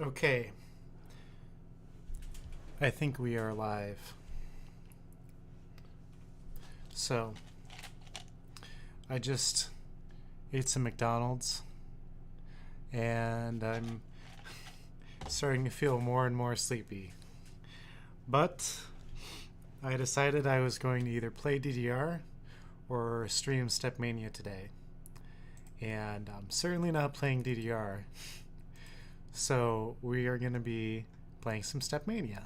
Okay, I think we are live. So, I just ate some McDonald's and I'm starting to feel more and more sleepy. But I decided I was going to either play DDR or stream Stepmania today. And I'm certainly not playing DDR. So we are going to be playing some Stepmania.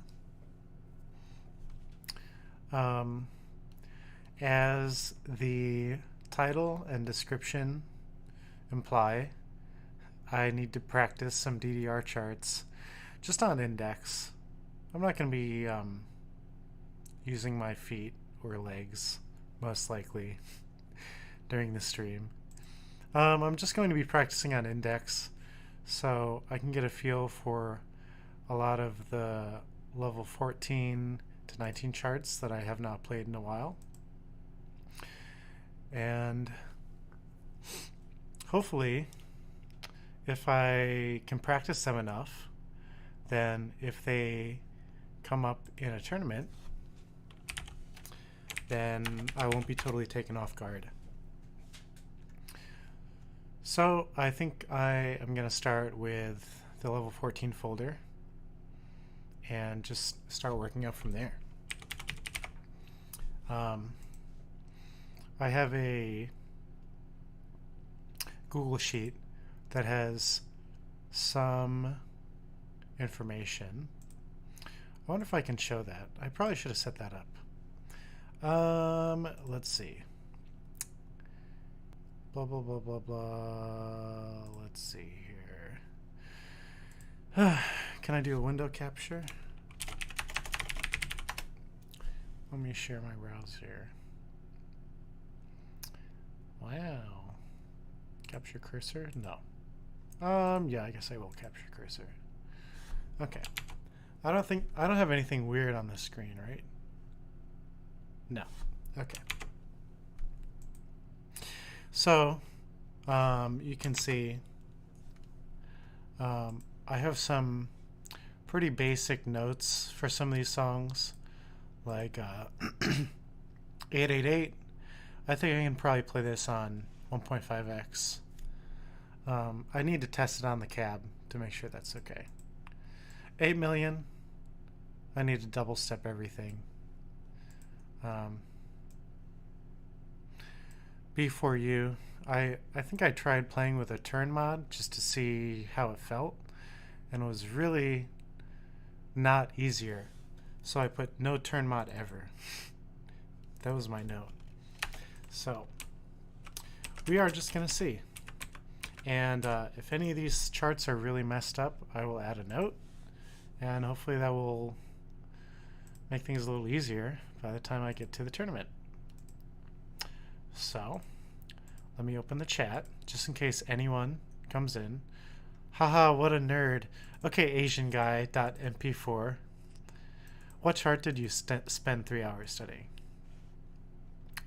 As the title and description imply, I need to practice some DDR charts just on index. I'm not going to be using my feet or legs, most likely, during the stream. I'm just going to be practicing on index so I can get a feel for a lot of the level 14 to 19 charts that I have not played in a while. And hopefully, if I can practice them enough, then if they come up in a tournament, then I won't be totally taken off guard. So I think I am going to start with the level 14 folder and just start working up from there. I have a Google Sheet that has some information. I wonder if I can show that. I probably should have set that up. Let's see. Blah, blah, blah, blah, blah. Let's see here. Can I do a window capture? Let me share my browser. Wow. Capture cursor? No. Yeah, I guess I will capture cursor. Okay. I don't have anything weird on the screen, right? No. Okay. So, you can see I have some pretty basic notes for some of these songs, like 888. I think I can probably play this on 1.5x. I need to test it on the cab to make sure that's okay. 8 million, I need to double step everything. B4U, I think I tried playing with a turn mod just to see how it felt, and it was really not easier. So I put no turn mod ever. That was my note. So we are just going to see. And if any of these charts are really messed up, I will add a note. And hopefully that will make things a little easier by the time I get to the tournament. So let me open the chat just in case anyone comes in. Haha, what a nerd. Okay, Asian guy .mp4. What chart did you spend 3 hours studying?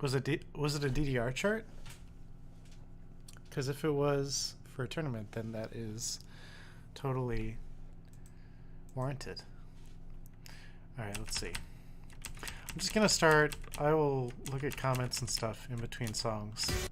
Was it a DDR chart? Because if it was for a tournament, then that is totally warranted. Alright, let's see. I'm just going to start. I will look at comments and stuff in between songs.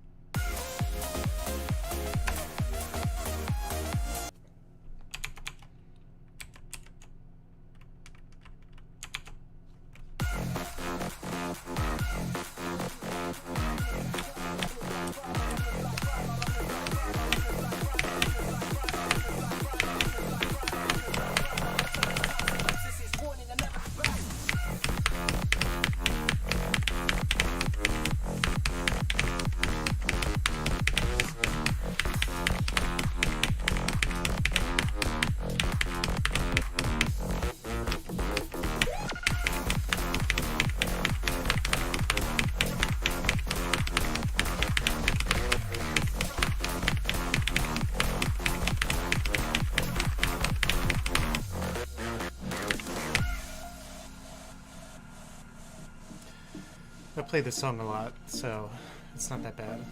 I play this song a lot, so it's not that bad.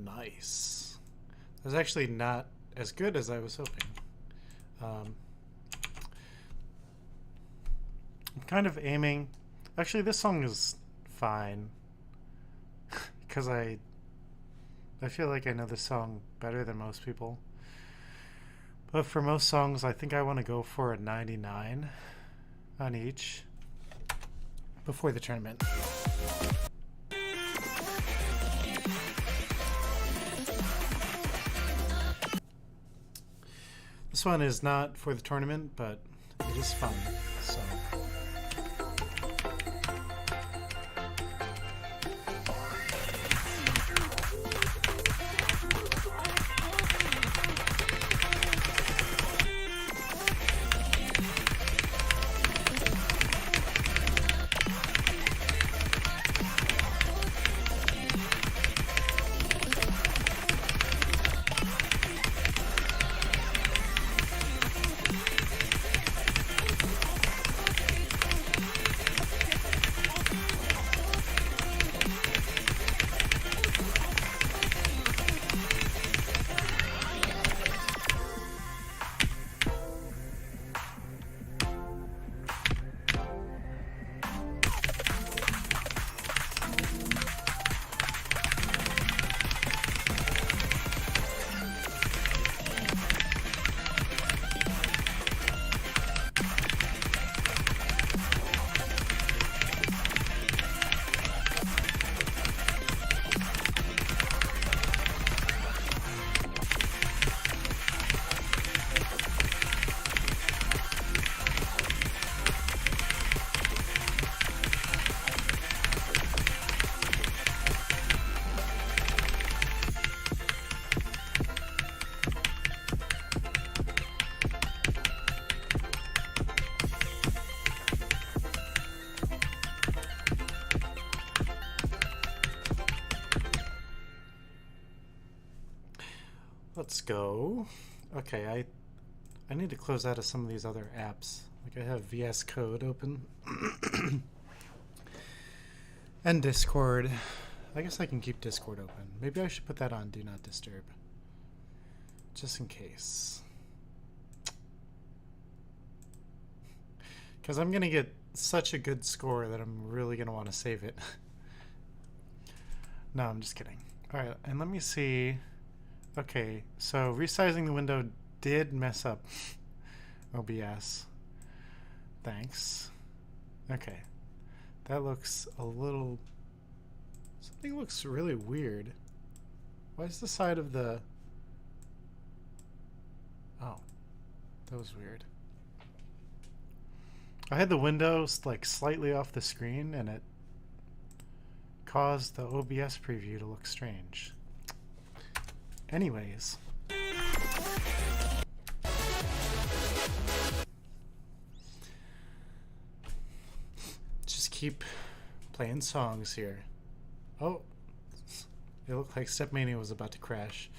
Nice. It was actually not as good as I was hoping. I'm kind of aiming. Actually, this song is fine because I feel like I know this song better than most people. But for most songs, I think I want to go for a 99 on each before the tournament. This one is not for the tournament, but it is fun, so. Let's go. Okay, I need to close out of some of these other apps. Like I have VS Code open. And Discord. I guess I can keep Discord open. Maybe I should put that on Do Not Disturb. Just in case. Because I'm going to get such a good score that I'm really going to want to save it. No, I'm just kidding. Alright, and let me see. Okay, so resizing the window did mess up OBS. Thanks. Okay. That looks a little... Something looks really weird. Why is the side of the... Oh. That was weird. I had the windows like slightly off the screen and it caused the OBS preview to look strange. Anyways. Just keep playing songs here. Oh. It looked like Stepmania was about to crash.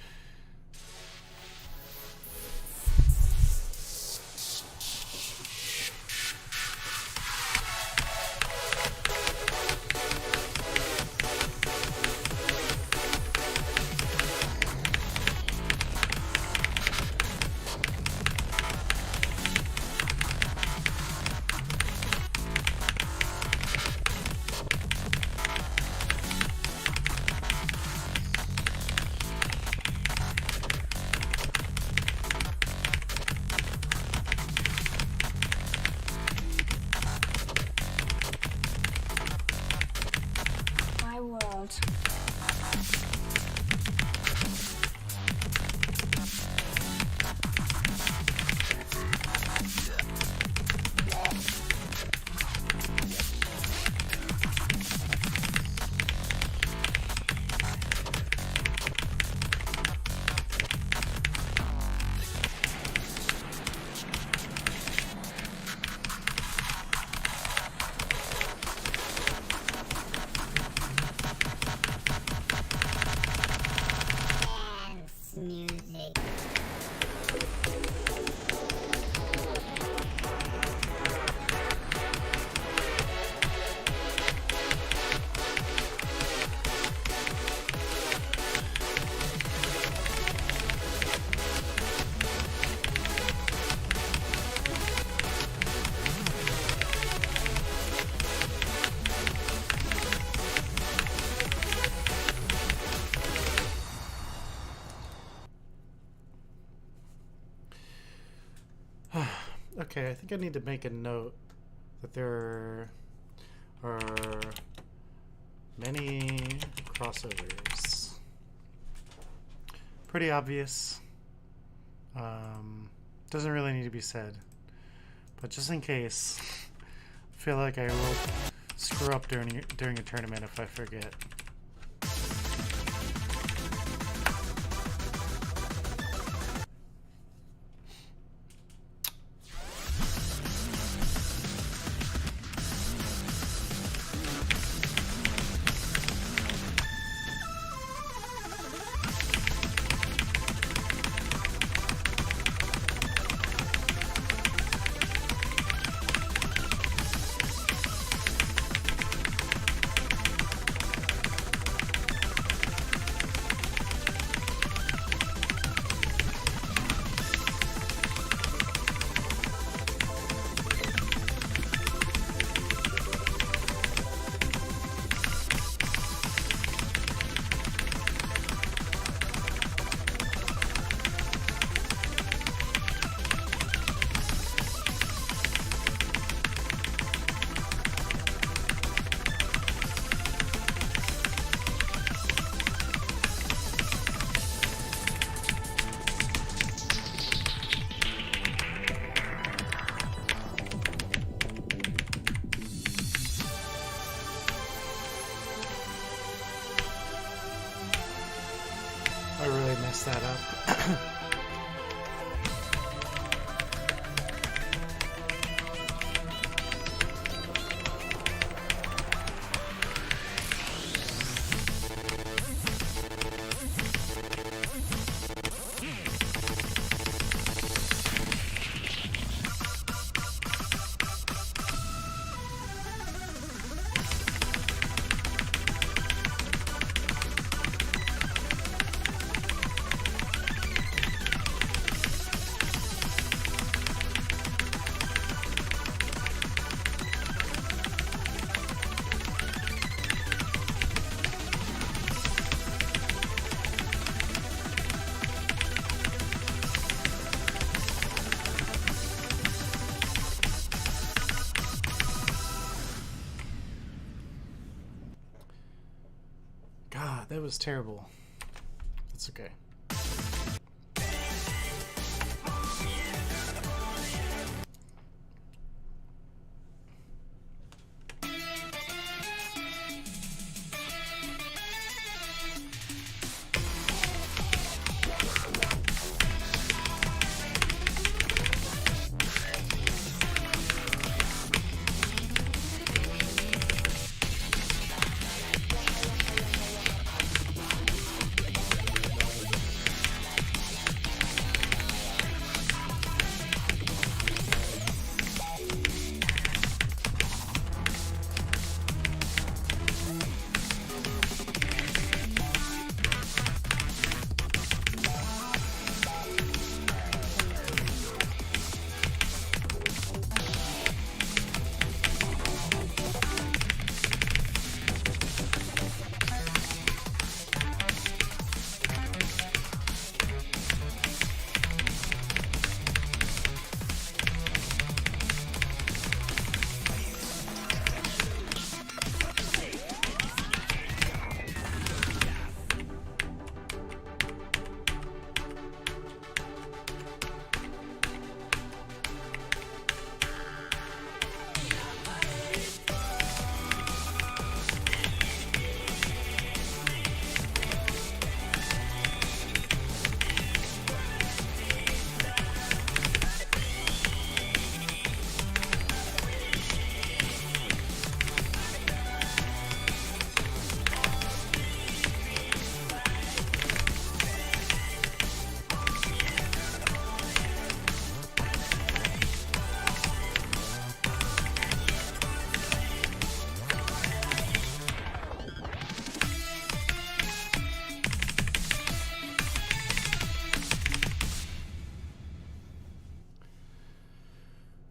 Okay, I think I need to make a note that there are many crossovers. Pretty obvious. Doesn't really need to be said. But just in case, I feel like I will screw up during a tournament if I forget. I really messed that up. God, that was terrible. That's okay.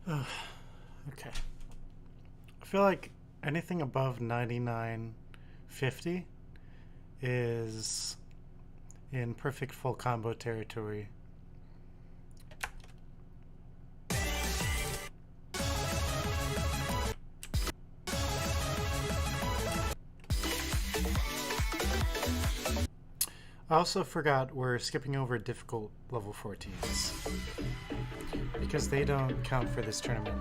Okay. I feel like anything above 99.50 is in perfect full combo territory. I also forgot we're skipping over difficult level 14s because they don't count for this tournament.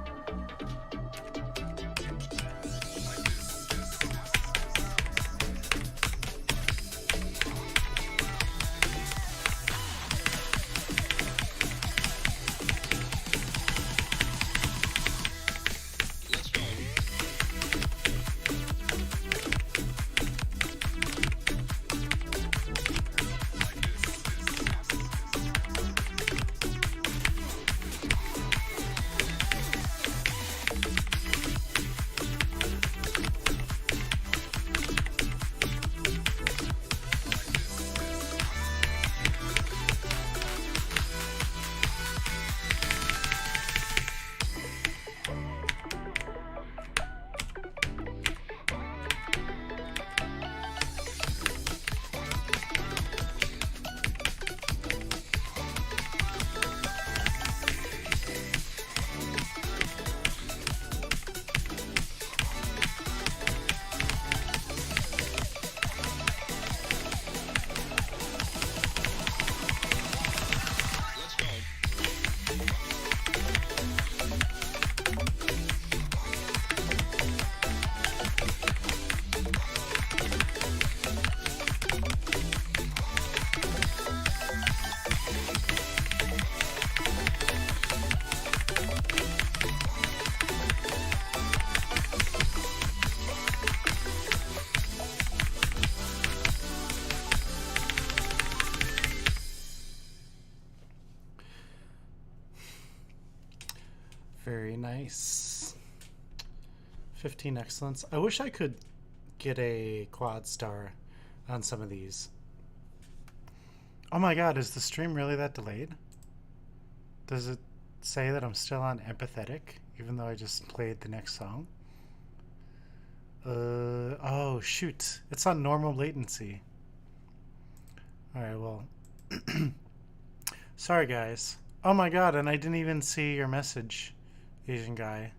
Very nice. 15 excellence. I wish I could get a quad star on some of these. Oh my god, is the stream really that delayed? Does it say that I'm still on empathetic even though I just played the next song? Oh shoot. It's on normal latency. Alright, well. Sorry guys. Oh my god, and I didn't even see your message, Asian guy.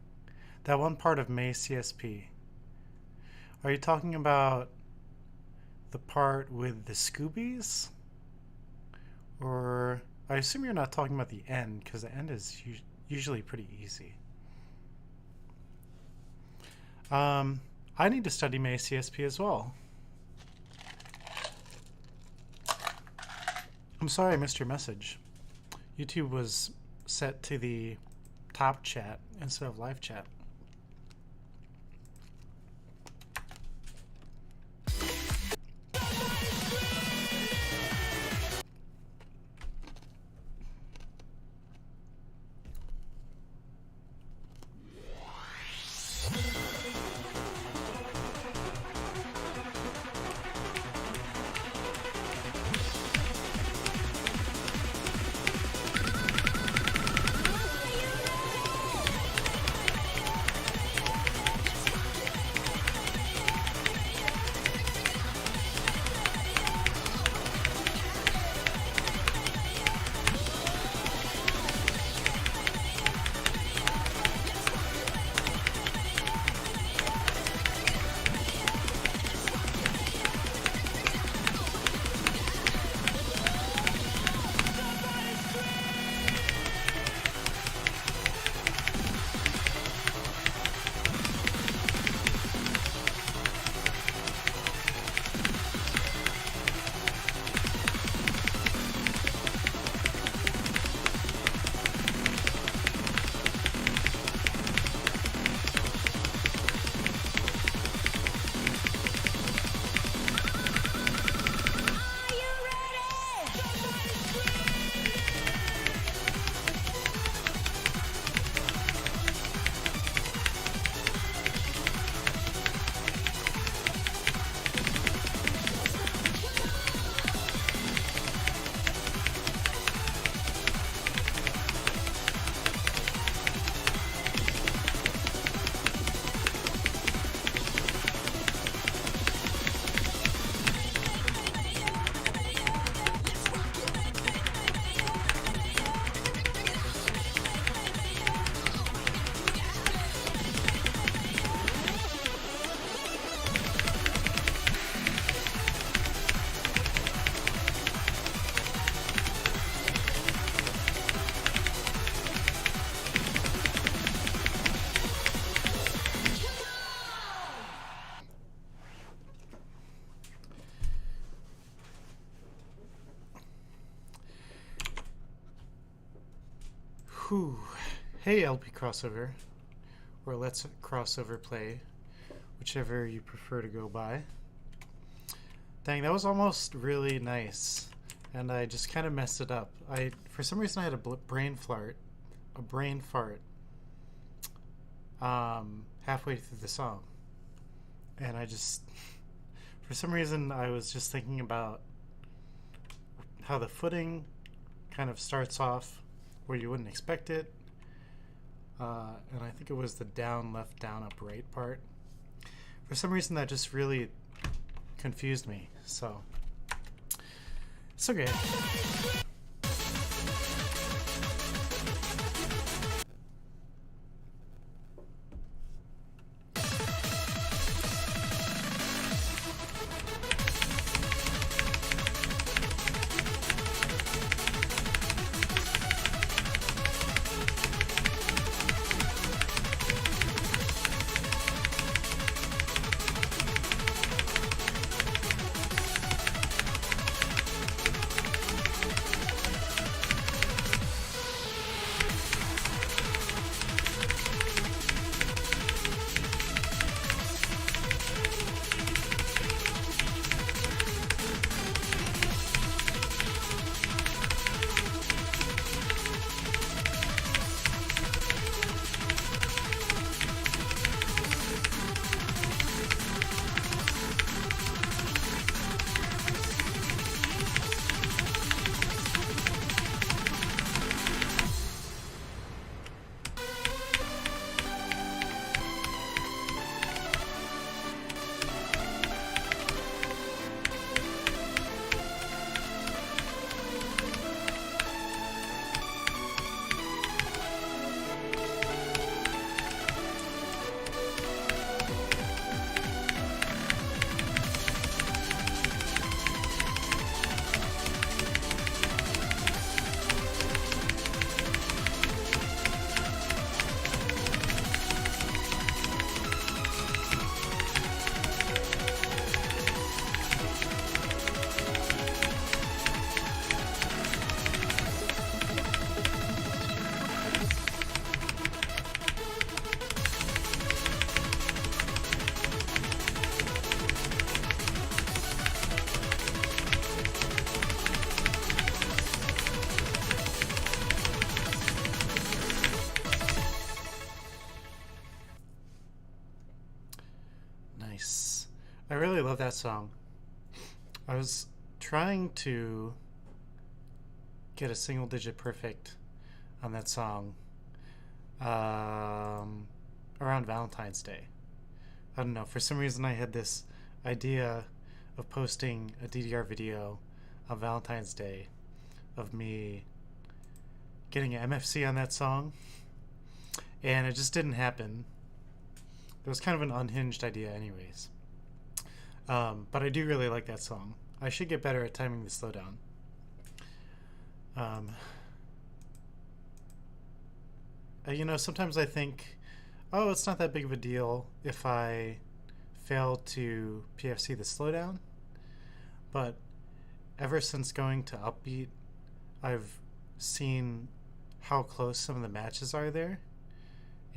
That one part of May CSP. Are you talking about the part with the Scoobies? Or I assume you're not talking about the end, because the end is usually pretty easy. I need to study May CSP as well. I'm sorry I missed your message. YouTube was set to the top chat instead of live chat. Whew. Hey, LP crossover, or let's crossover play, whichever you prefer to go by. Dang, that was almost really nice, and I just kind of messed it up. For some reason, I had a brain fart, halfway through the song, and I just, for some reason, I was just thinking about how the footing kind of starts off where you wouldn't expect it, and I think it was the down, left, down, up, right part. For some reason, that just really confused me, so it's okay. Nice. I really love that song. I was trying to get a single digit perfect on that song around Valentine's Day. I don't know, for some reason I had this idea of posting a DDR video on Valentine's Day of me getting an MFC on that song, and it just didn't happen. It was kind of an unhinged idea anyways. But I do really like that song. I should get better at timing the slowdown. You know, sometimes I think, oh, it's not that big of a deal if I fail to PFC the slowdown. But ever since going to Upbeat, I've seen how close some of the matches are there.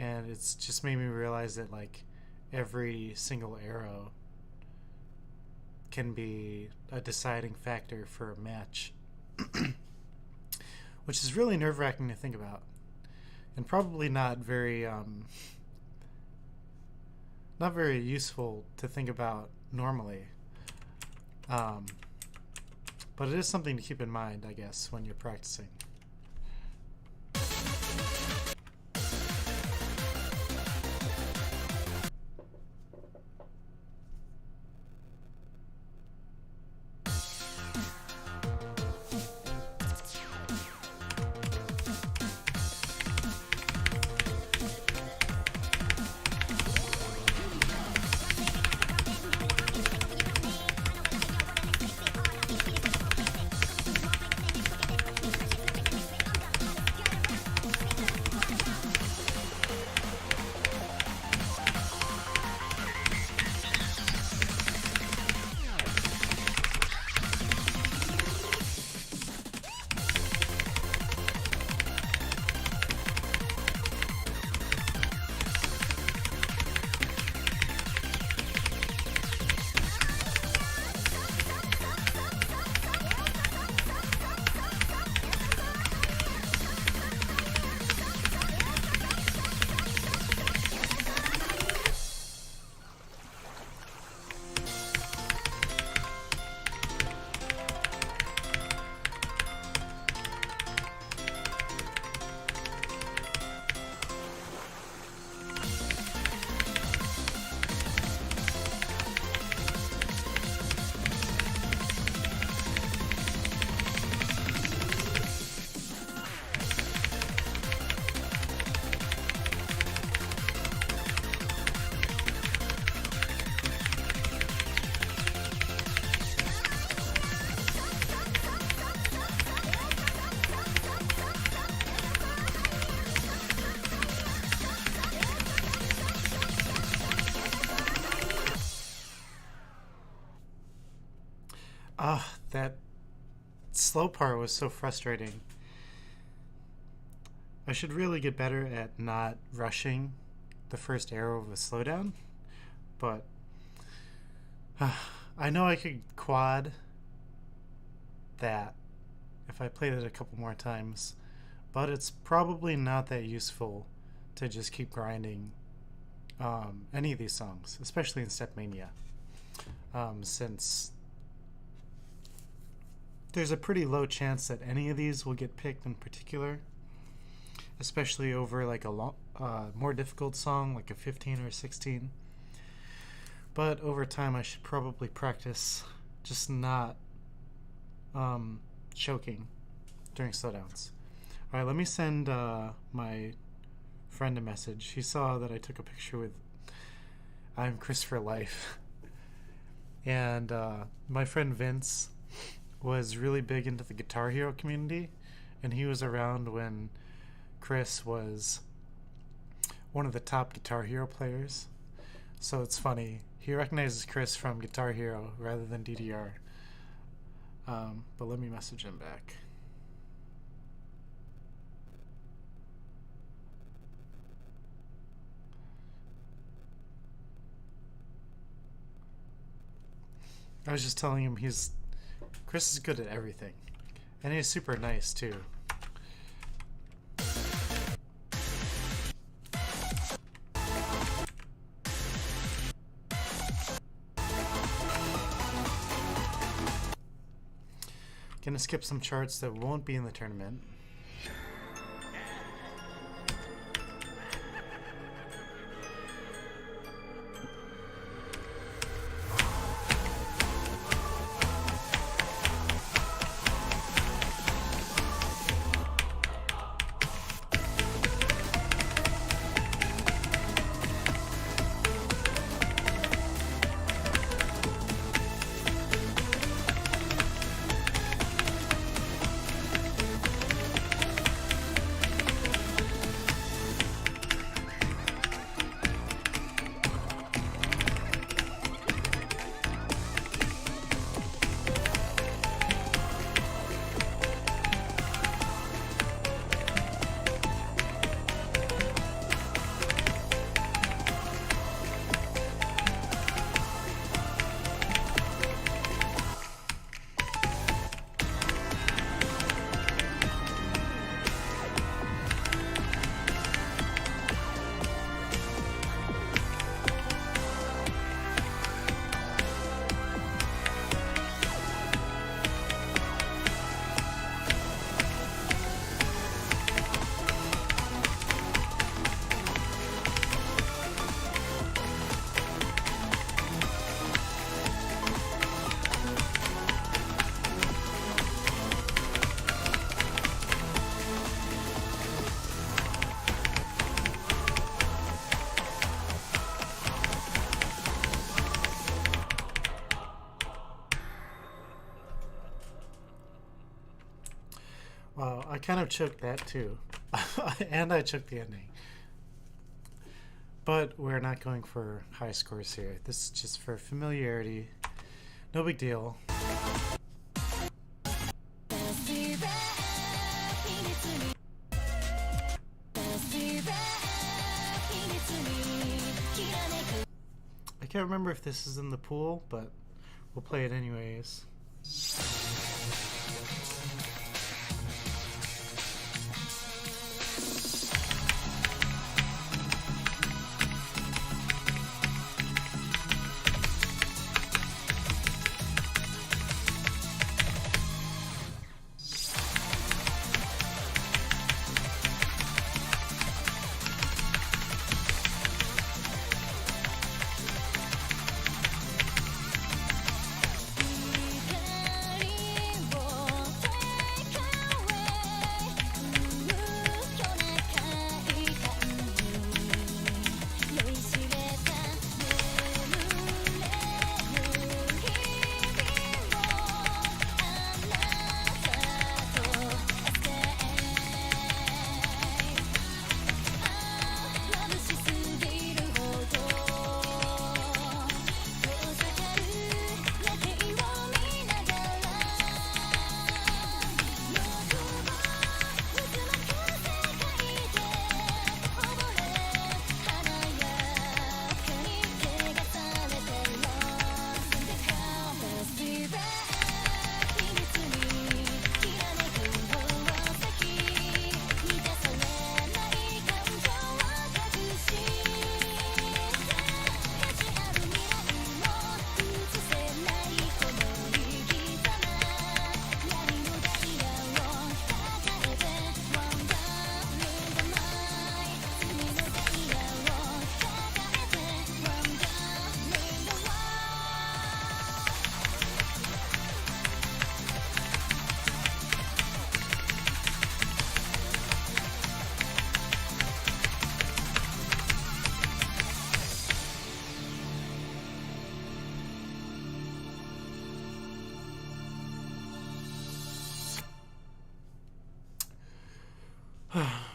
And it's just made me realize that, like, every single arrow can be a deciding factor for a match. Which is really nerve-wracking to think about. And probably not very useful to think about normally. But it is something to keep in mind, I guess, when you're practicing. Ah, that slow part was so frustrating. I should really get better at not rushing the first arrow of a slowdown, but I know I could quad that if I played it a couple more times, but it's probably not that useful to just keep grinding any of these songs, especially in Stepmania, since there's a pretty low chance that any of these will get picked in particular, especially over like a more difficult song like a 15 or 16. But over time I should probably practice just not choking during slowdowns. Alright, let me send my friend a message. He saw that I took a picture with I'm Chris for Life. And my friend Vince was really big into the Guitar Hero community, and he was around when Chris was one of the top Guitar Hero players. So it's funny. He recognizes Chris from Guitar Hero rather than DDR. But let me message him back. I was just telling him Chris is good at everything. And he's super nice too. Gonna skip some charts that won't be in the tournament. Wow, I kind of choked that too. And I choked the ending. But we're not going for high scores here. This is just for familiarity. No big deal. I can't remember if this is in the pool, but we'll play it anyways.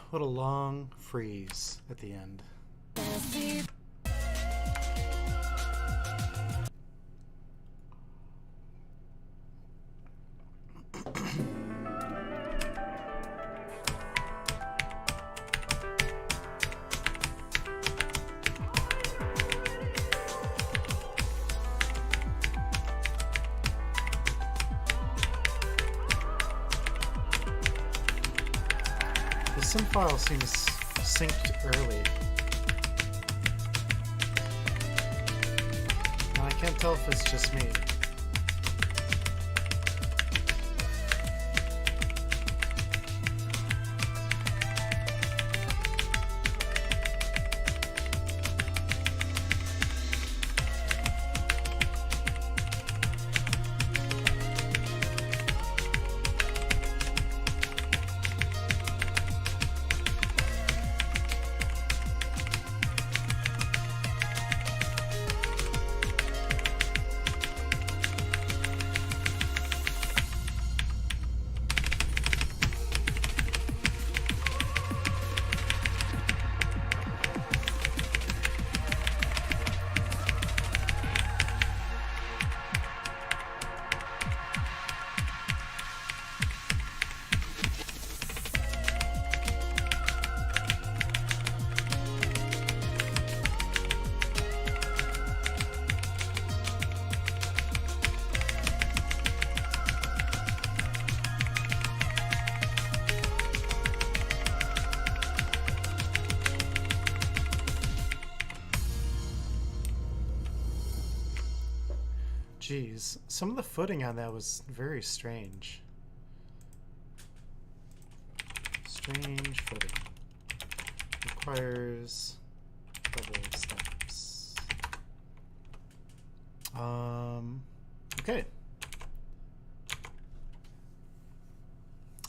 What a long freeze at the end. The sim file seems synced early. And I can't tell if it's just me. Jeez, some of the footing on that was very strange. Strange footing. Requires double steps. Okay.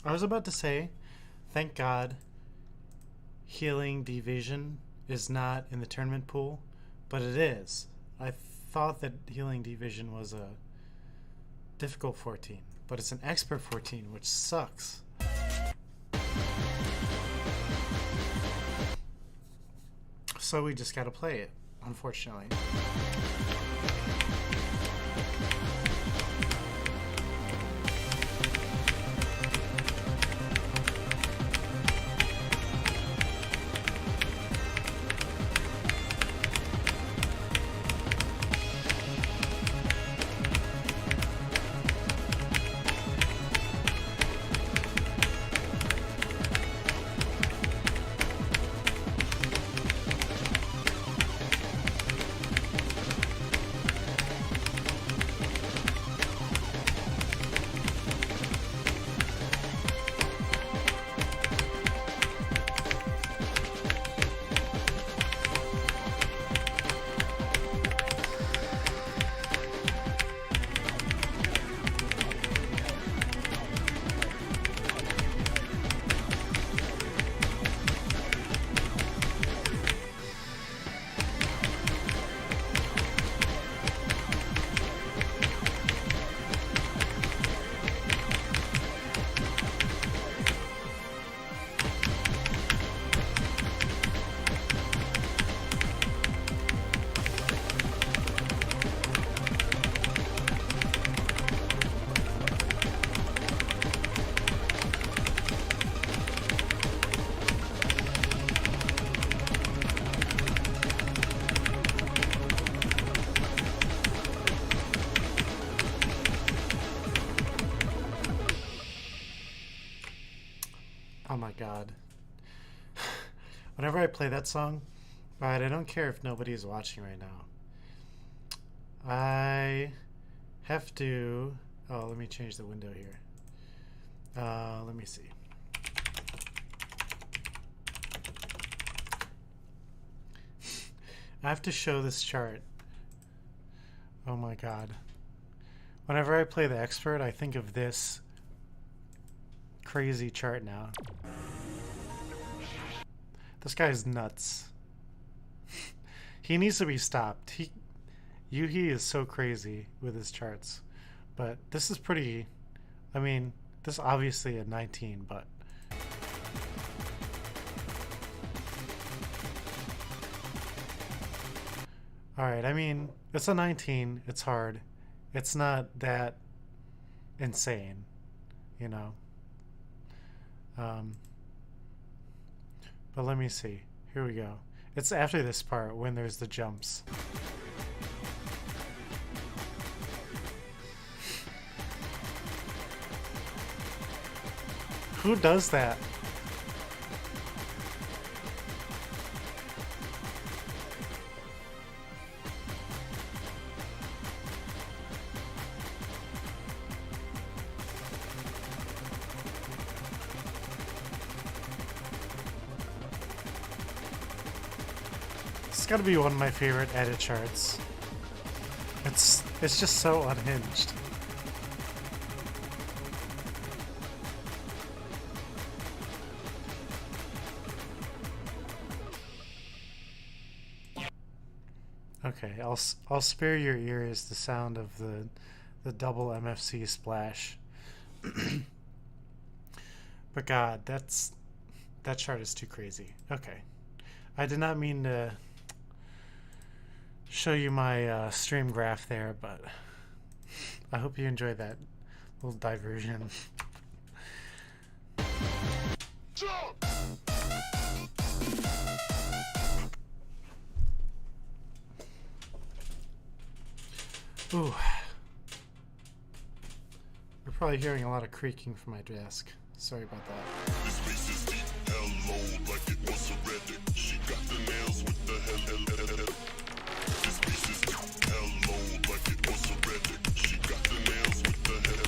I was about to say, thank God, healing division is not in the tournament pool, but it is. I thought that healing division was a difficult 14, but it's an expert 14, which sucks. So we just gotta play it, unfortunately. Oh my god. Whenever I play that song, alright, I don't care if nobody's watching right now. I have to... Oh, let me change the window here. Let me see. I have to show this chart. Oh my god. Whenever I play the expert, I think of this crazy chart now. This guy's nuts. He needs to be stopped. Yuhi is so crazy with his charts. But this is pretty... I mean, this is obviously a 19, but... Alright, I mean, it's a 19. It's hard. It's not that insane, you know? Um, but let me see. Here we go. It's after this part when there's the jumps. Who does that? It's gotta be one of my favorite edit charts. It's just so unhinged. Okay, I'll spare your ears the sound of the double MFC splash. But God, that chart is too crazy. Okay, I did not mean to show you my stream graph there, but I hope you enjoyed that little diversion. Ooh. You're probably hearing a lot of creaking from my desk. Sorry about that. This piece is deep, hello, like it was already. She got the nails with the hell. This piece is deep, hello, like it was already. She got the nails with the hell.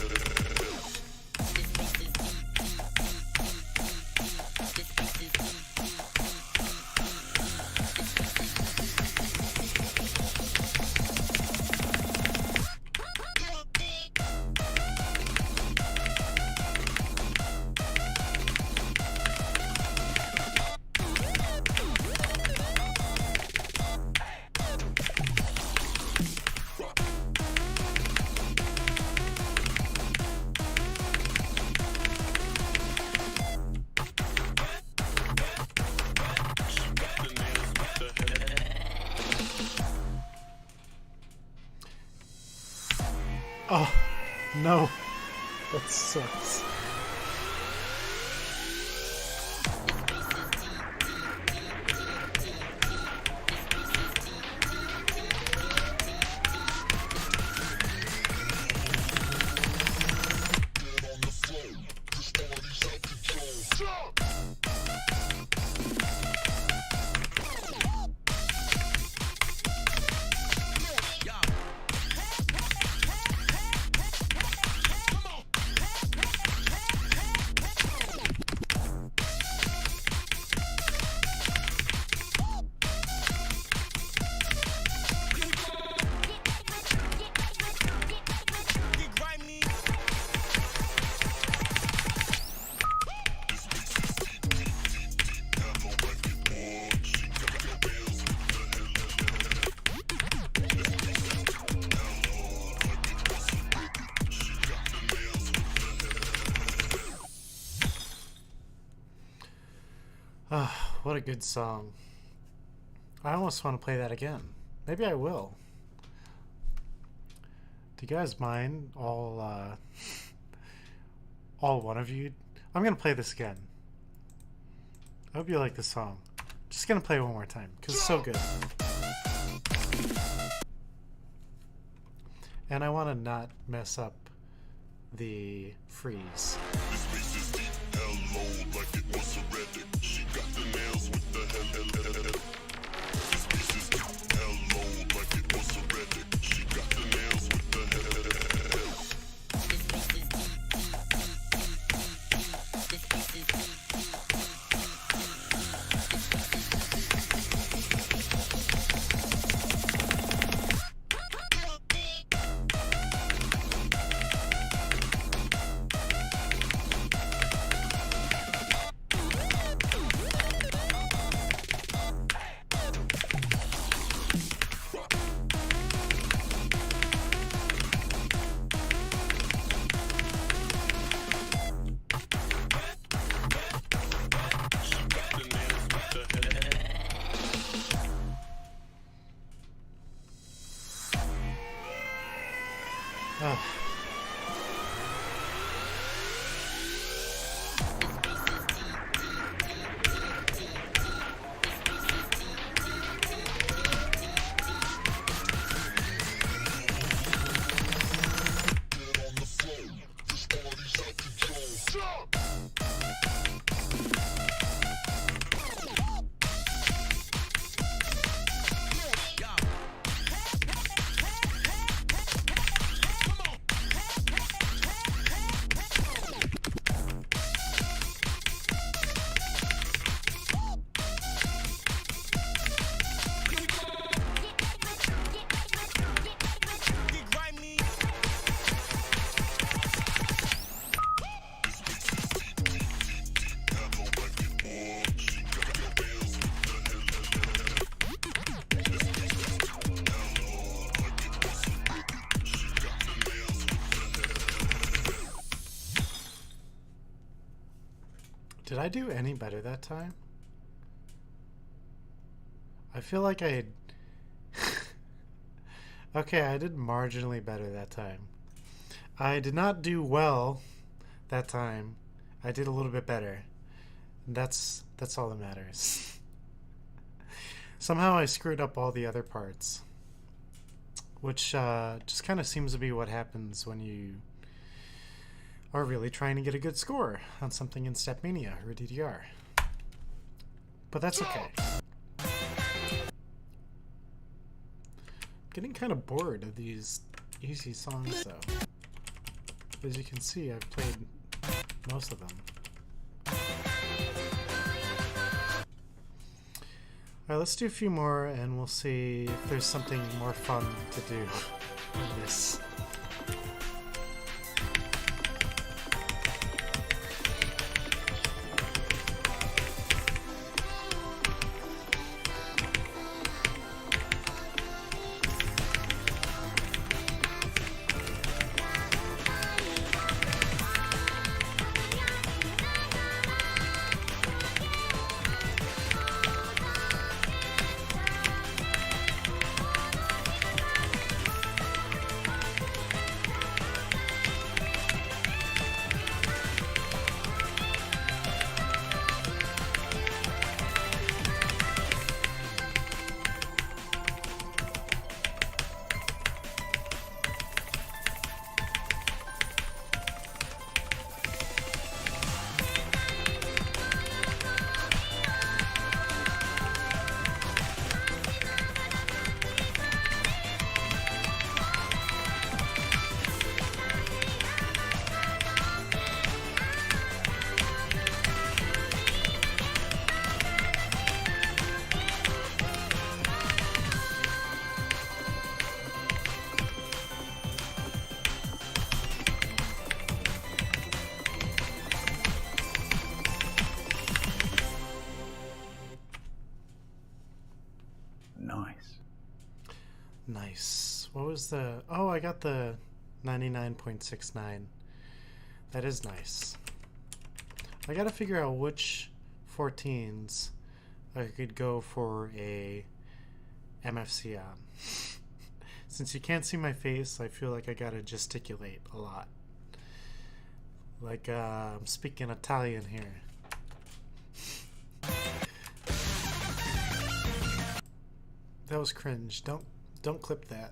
Oh, no. That sucks. What a good song. I almost want to play that again. Maybe I will. Do you guys mind, all one of you? I'm gonna play this again. I hope you like this song. Just gonna play it one more time because it's so good. And I want to not mess up the freeze. Ugh. Did I do any better that time? I feel like I had... Okay, I did marginally better that time. I did not do well that time. I did a little bit better. That's all that matters. Somehow I screwed up all the other parts. Which just kind of seems to be what happens when you are really trying to get a good score on something in Stepmania or DDR. But that's okay. Getting kind of bored of these easy songs though. As you can see, I've played most of them. Alright, let's do a few more and we'll see if there's something more fun to do in this. Nice. What was the... Oh, I got the 99.69. That is nice. I gotta figure out which 14s I could go for a MFC on. Since you can't see my face, I feel like I gotta gesticulate a lot. Like, I'm speaking Italian here. That was cringe. Don't clip that.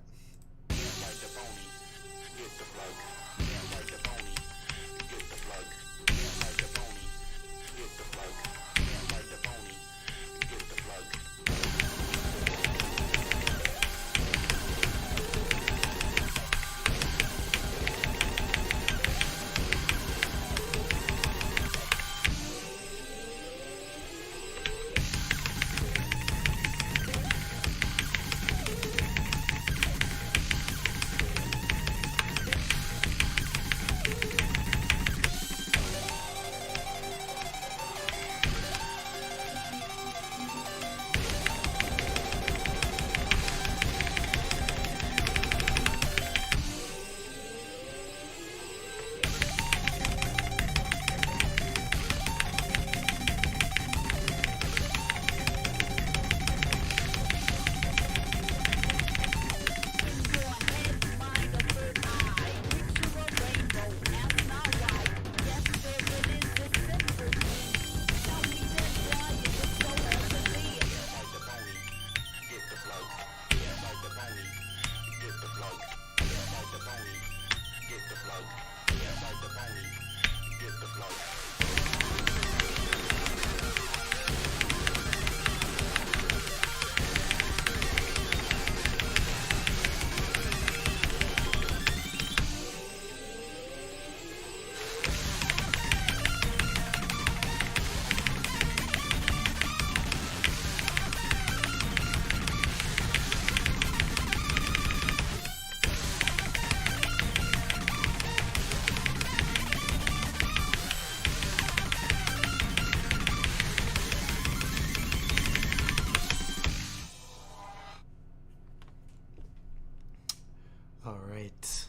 All right.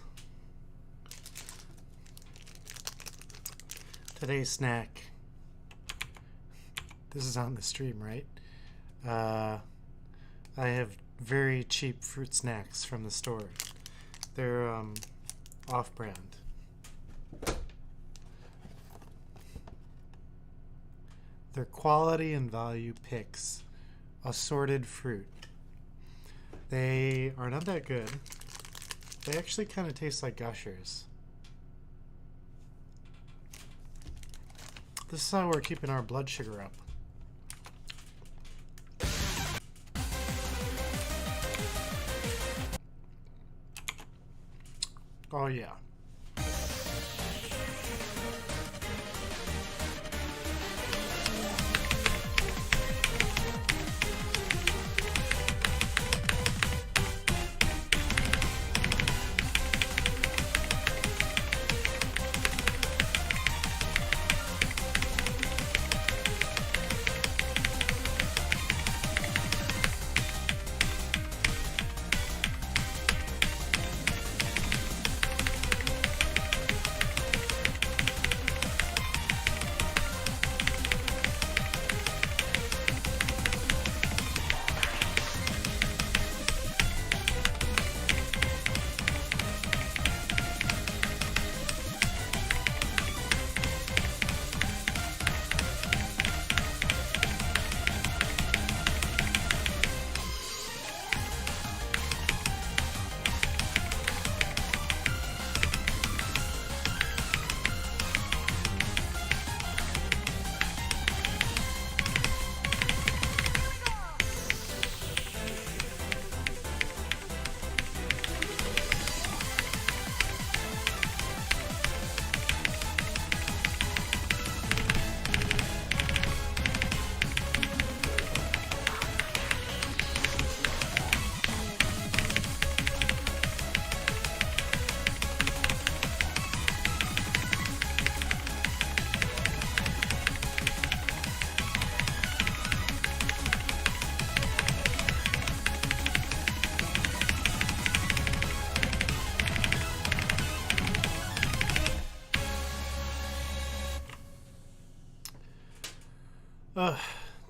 Today's snack. This is on the stream, right? I have very cheap fruit snacks from the store. They're off-brand. They're quality and value picks. Assorted fruit. They are not that good. They actually kind of taste like Gushers. This is how we're keeping our blood sugar up. Oh yeah.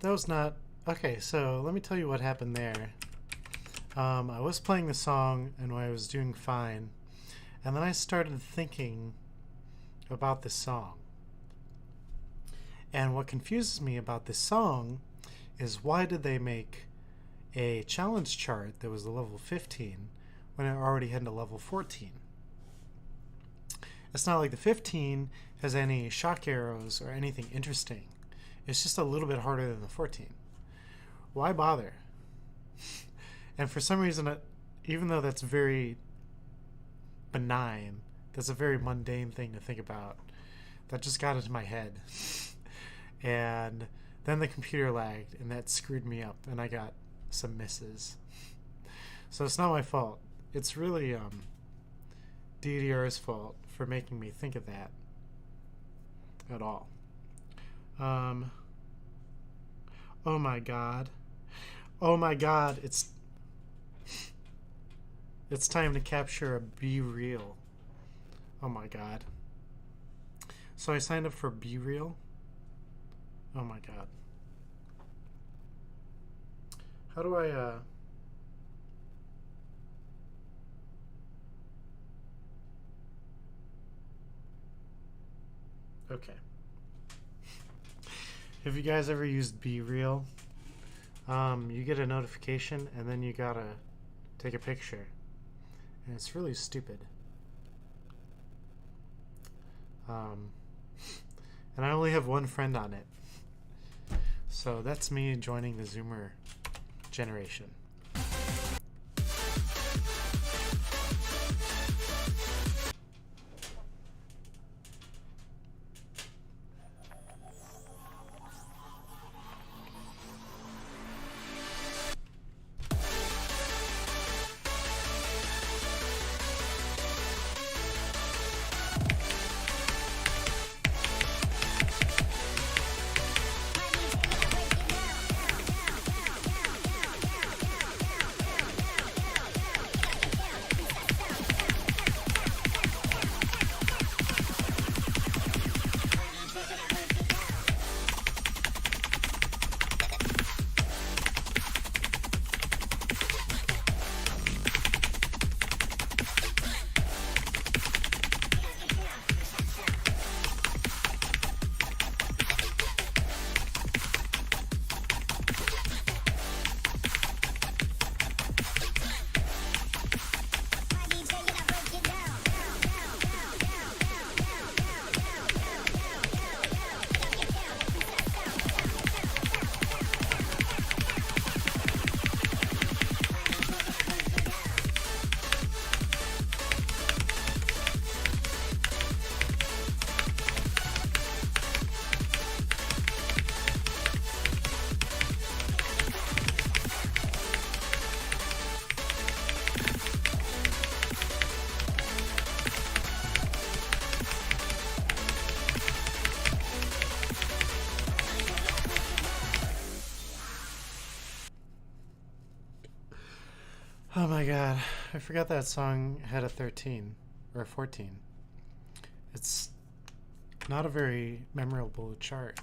That was not... Okay, so let me tell you what happened there. I was playing the song and I was doing fine. And then I started thinking about this song. And what confuses me about this song is why did they make a challenge chart that was a level 15 when it already had a level 14? It's not like the 15 has any shock arrows or anything interesting. It's just a little bit harder than the 14. Why bother? And for some reason, even though that's very benign, that's a very mundane thing to think about, that just got into my head. And then the computer lagged, and that screwed me up, and I got some misses. So it's not my fault. It's really DDR's fault for making me think of that at all. Oh my god. Oh my god, it's time to capture a Be Real. Oh my god. So I signed up for Be Real. Oh my god. How do I Okay. Have you guys ever used Be Real? You get a notification and then you gotta take a picture. And it's really stupid. Um, and I only have one friend on it. So that's me joining the Zoomer generation. Oh my god, I forgot that song had a 13 or a 14. It's not a very memorable chart.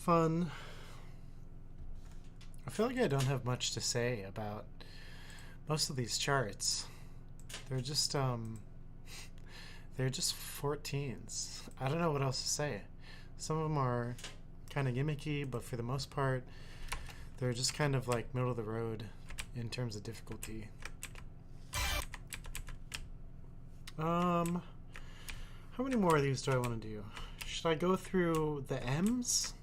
Fun. I feel like I don't have much to say about most of these charts. They're just 14s. I don't know what else to say. Some of them are kind of gimmicky, but for the most part, they're just kind of like middle of the road in terms of difficulty. How many more of these do I want to do? Should I go through the M's?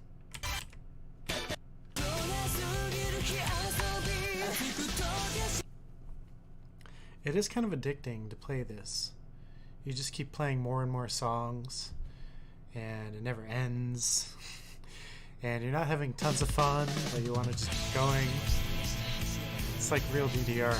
It is kind of addicting to play this. You just keep playing more and more songs, and it never ends. And you're not having tons of fun, but you want to just keep going. It's like real DDR.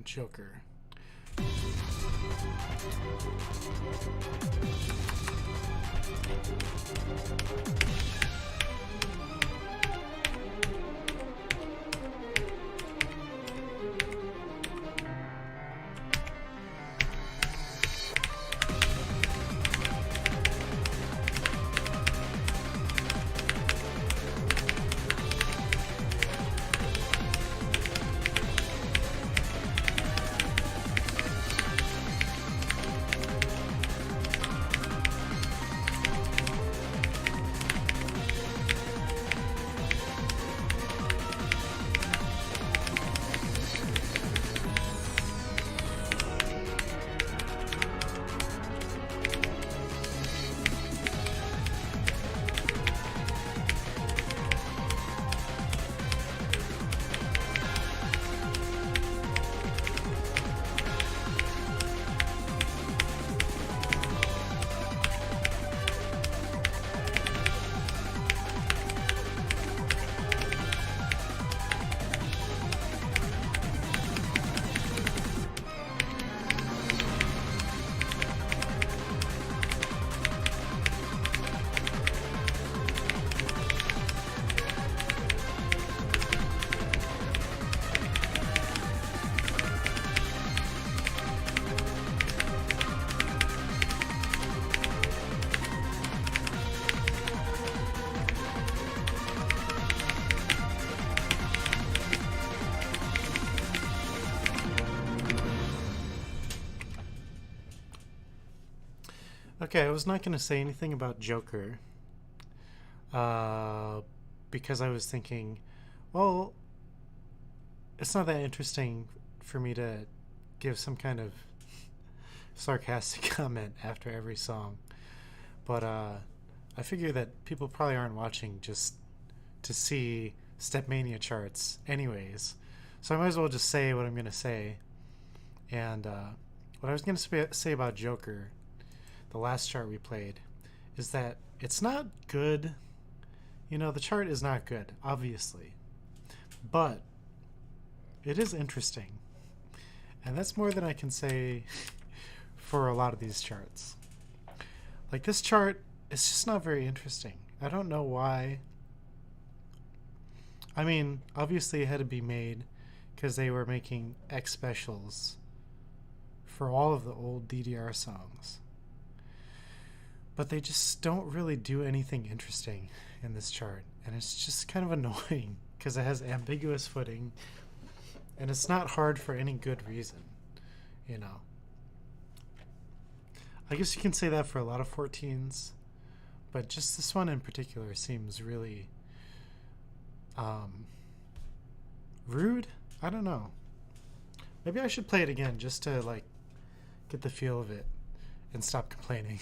Joker. Okay, I was not going to say anything about Joker because I was thinking, well, it's not that interesting for me to give some kind of sarcastic comment after every song. But I figure that people probably aren't watching just to see Stepmania charts anyways. So I might as well just say what I'm going to say. And what I was going to say about Joker, the last chart we played, is that it's not good. You know, the chart is not good, obviously. But it is interesting. And that's more than I can say for a lot of these charts. Like this chart, it's just not very interesting. I don't know why. I mean, obviously it had to be made because they were making X specials for all of the old DDR songs. But they just don't really do anything interesting in this chart. And it's just kind of annoying because it has ambiguous footing and it's not hard for any good reason, you know. I guess you can say that for a lot of 14s, but just this one in particular seems really rude. I don't know. Maybe I should play it again just to like get the feel of it and stop complaining.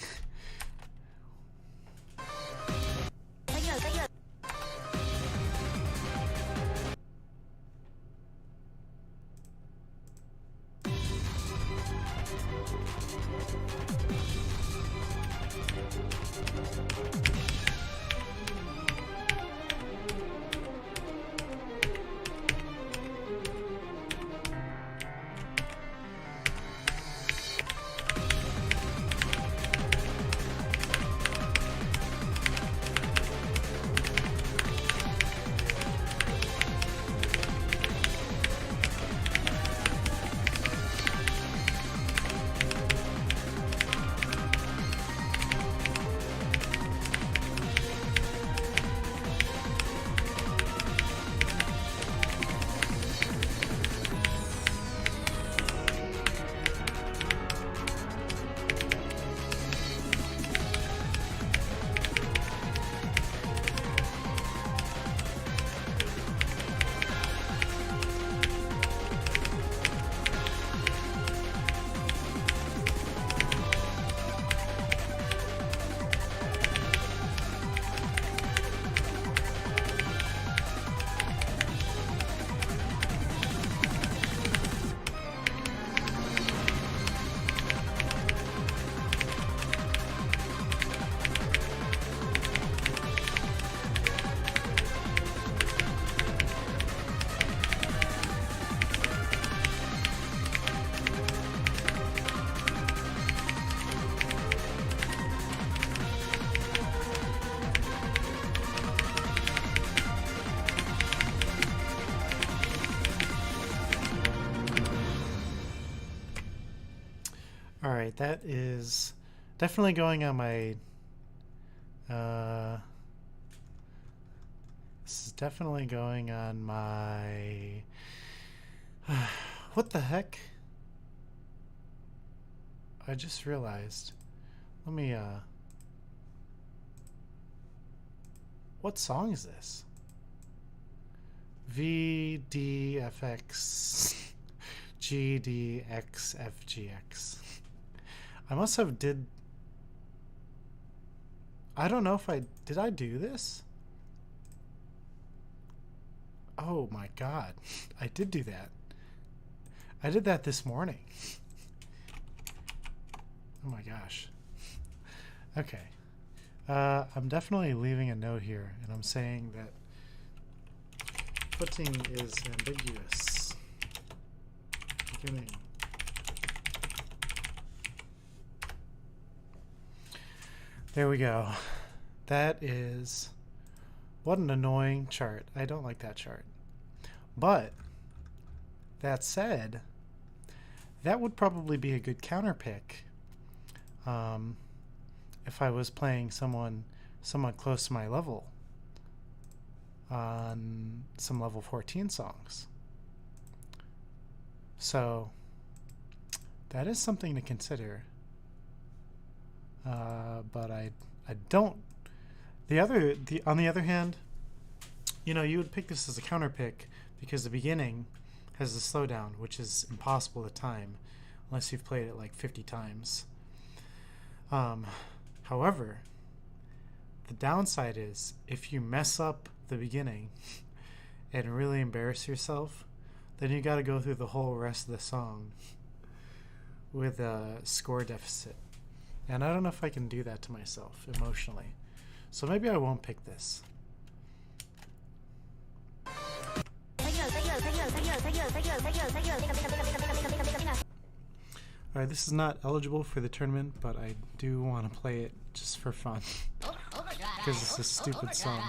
All right, that is definitely going on my. This is definitely going on my. What the heck? I just realized. Let me. What song is this? VDFX GDXFGX. I must have did. I don't know if I did. I do this? Oh my god. I did do that. I did that this morning. Oh my gosh. Okay. I'm definitely leaving a note here, and I'm saying that footing is ambiguous. Beginning. There we go. That is... What an annoying chart. I don't like that chart. But, that said, that would probably be a good counter pick if I was playing someone somewhat close to my level on some level 14 songs. So, that is something to consider. But I don't. On the other hand, you know, you would pick this as a counter pick because the beginning has the slowdown, which is impossible to time unless you've played it like 50 times. However, the downside is if you mess up the beginning and really embarrass yourself, then you got to go through the whole rest of the song with a score deficit. And I don't know if I can do that to myself emotionally. So maybe I won't pick this. Alright, this is not eligible for the tournament, but I do want to play it just for fun. Because it's a stupid song.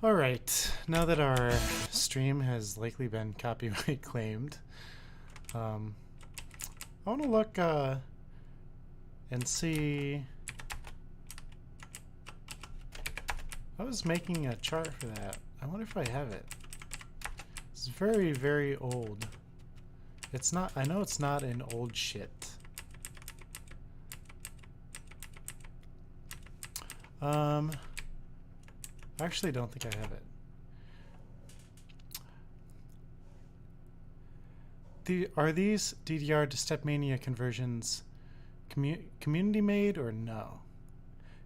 Alright, now that our stream has likely been copyright claimed, I want to look and see. I was making a chart for that. I wonder if I have it. It's very, very old. It's not, I know it's not in old shit. I actually don't think I have it. Are these DDR to Stepmania conversions community made or no?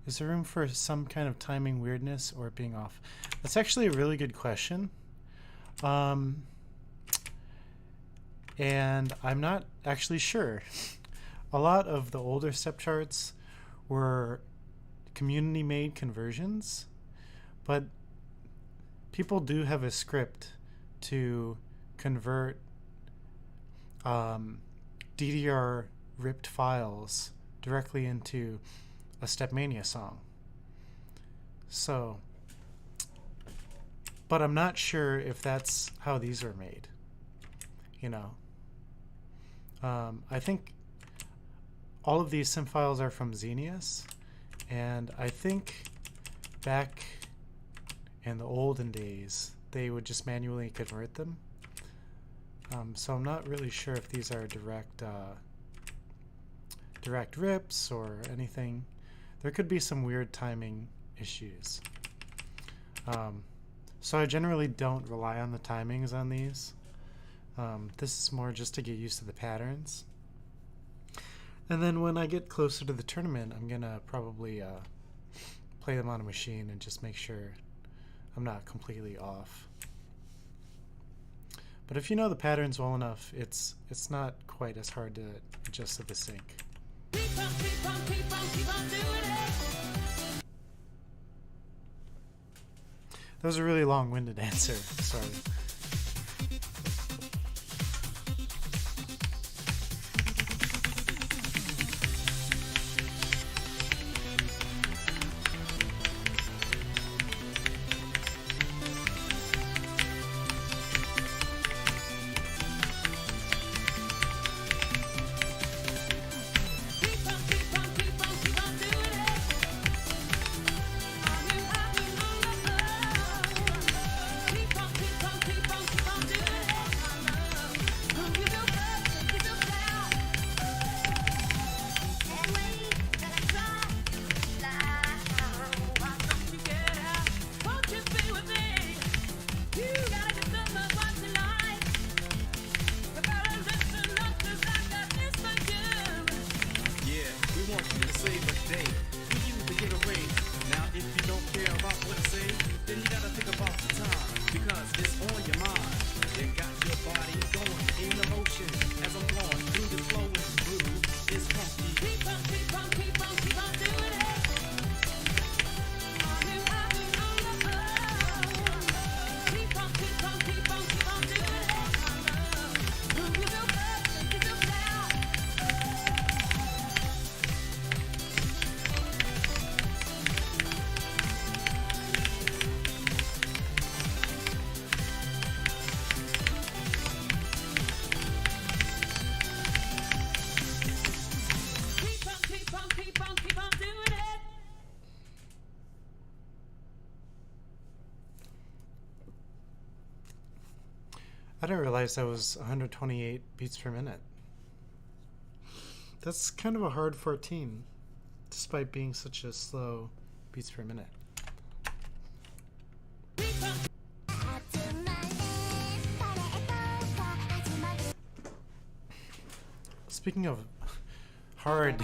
Is there room for some kind of timing weirdness or being off? That's actually a really good question. And I'm not actually sure. A lot of the older step charts were community made conversions, but people do have a script to convert DDR ripped files directly into a Stepmania song. So, but I'm not sure if that's how these are made. You know, I think all of these sim files are from Xenius, and I think back in the olden days they would just manually convert them. So I'm not really sure if these are direct rips or anything. There could be some weird timing issues. So I generally don't rely on the timings on these. This is more just to get used to the patterns. And then when I get closer to the tournament, I'm gonna probably play them on a machine and just make sure I'm not completely off. But if you know the patterns well enough, it's not quite as hard to adjust to the sync. That was a really long-winded answer. Sorry. I didn't realize that was 128 beats per minute. That's kind of a hard 14, despite being such a slow beats per minute. Speaking of hard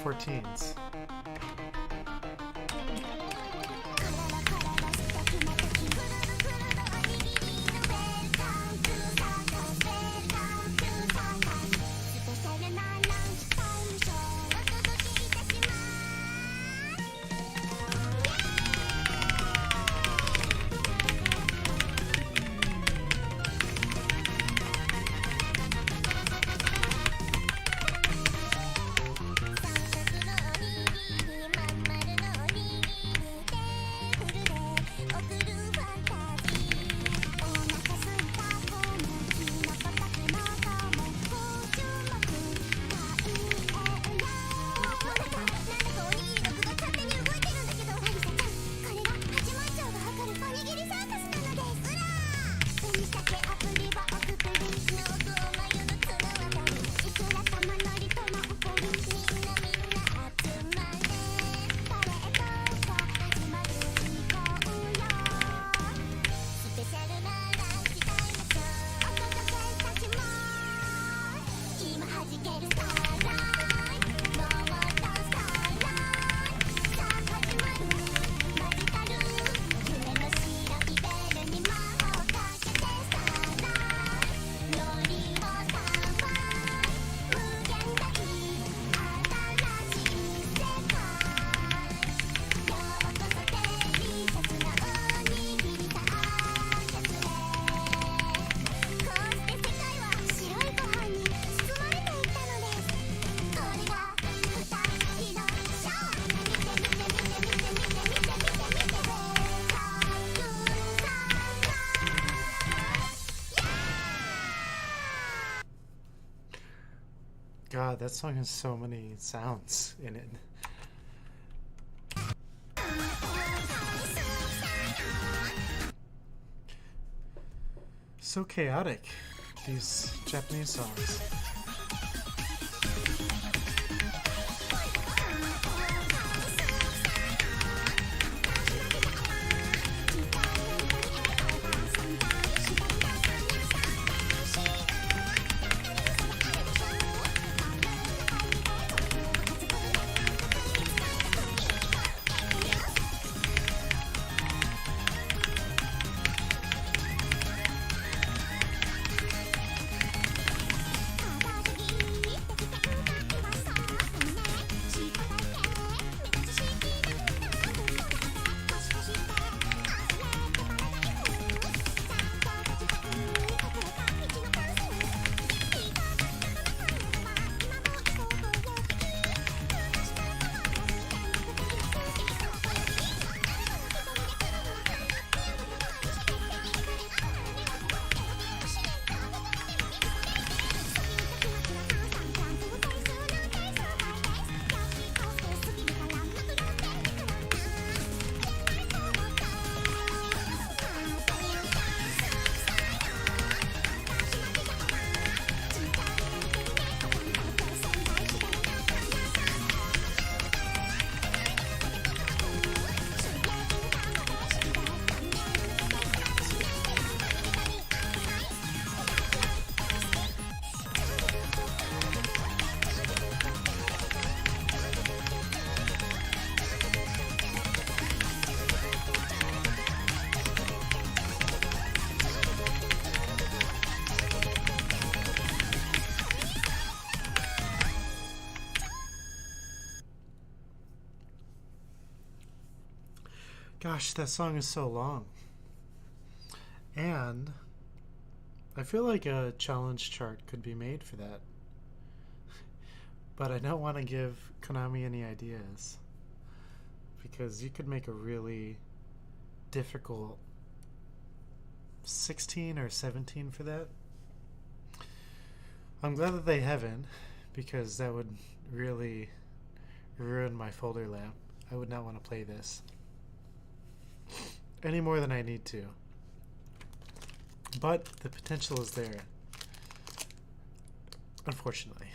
14s, God, that song has so many sounds in it. So chaotic, these Japanese songs. Gosh, that song is so long. And I feel like a challenge chart could be made for that. But I don't want to give Konami any ideas, because you could make a really difficult 16 or 17 for that. I'm glad that they haven't, because that would really ruin my folder lamp. I would not want to play this any more than I need to. But the potential is there, unfortunately.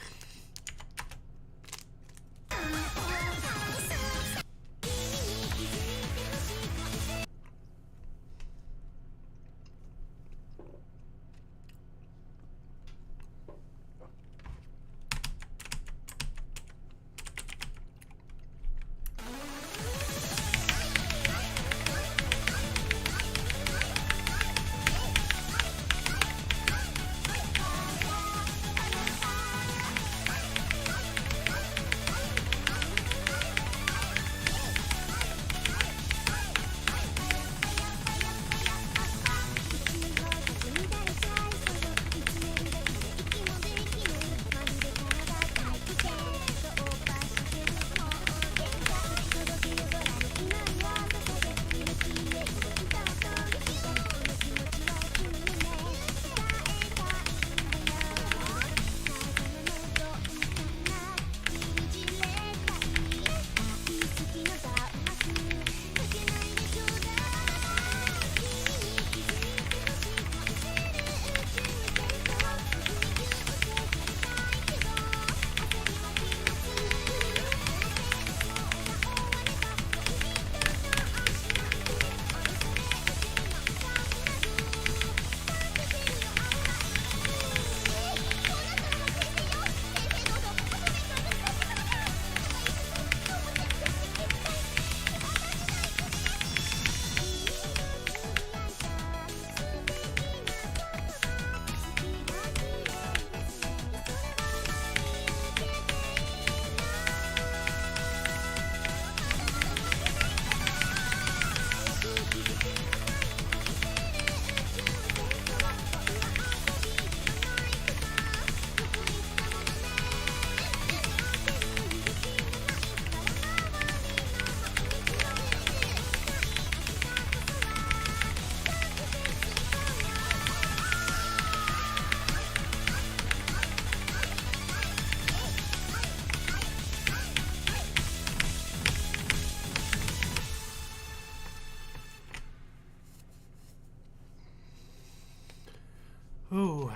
Ooh,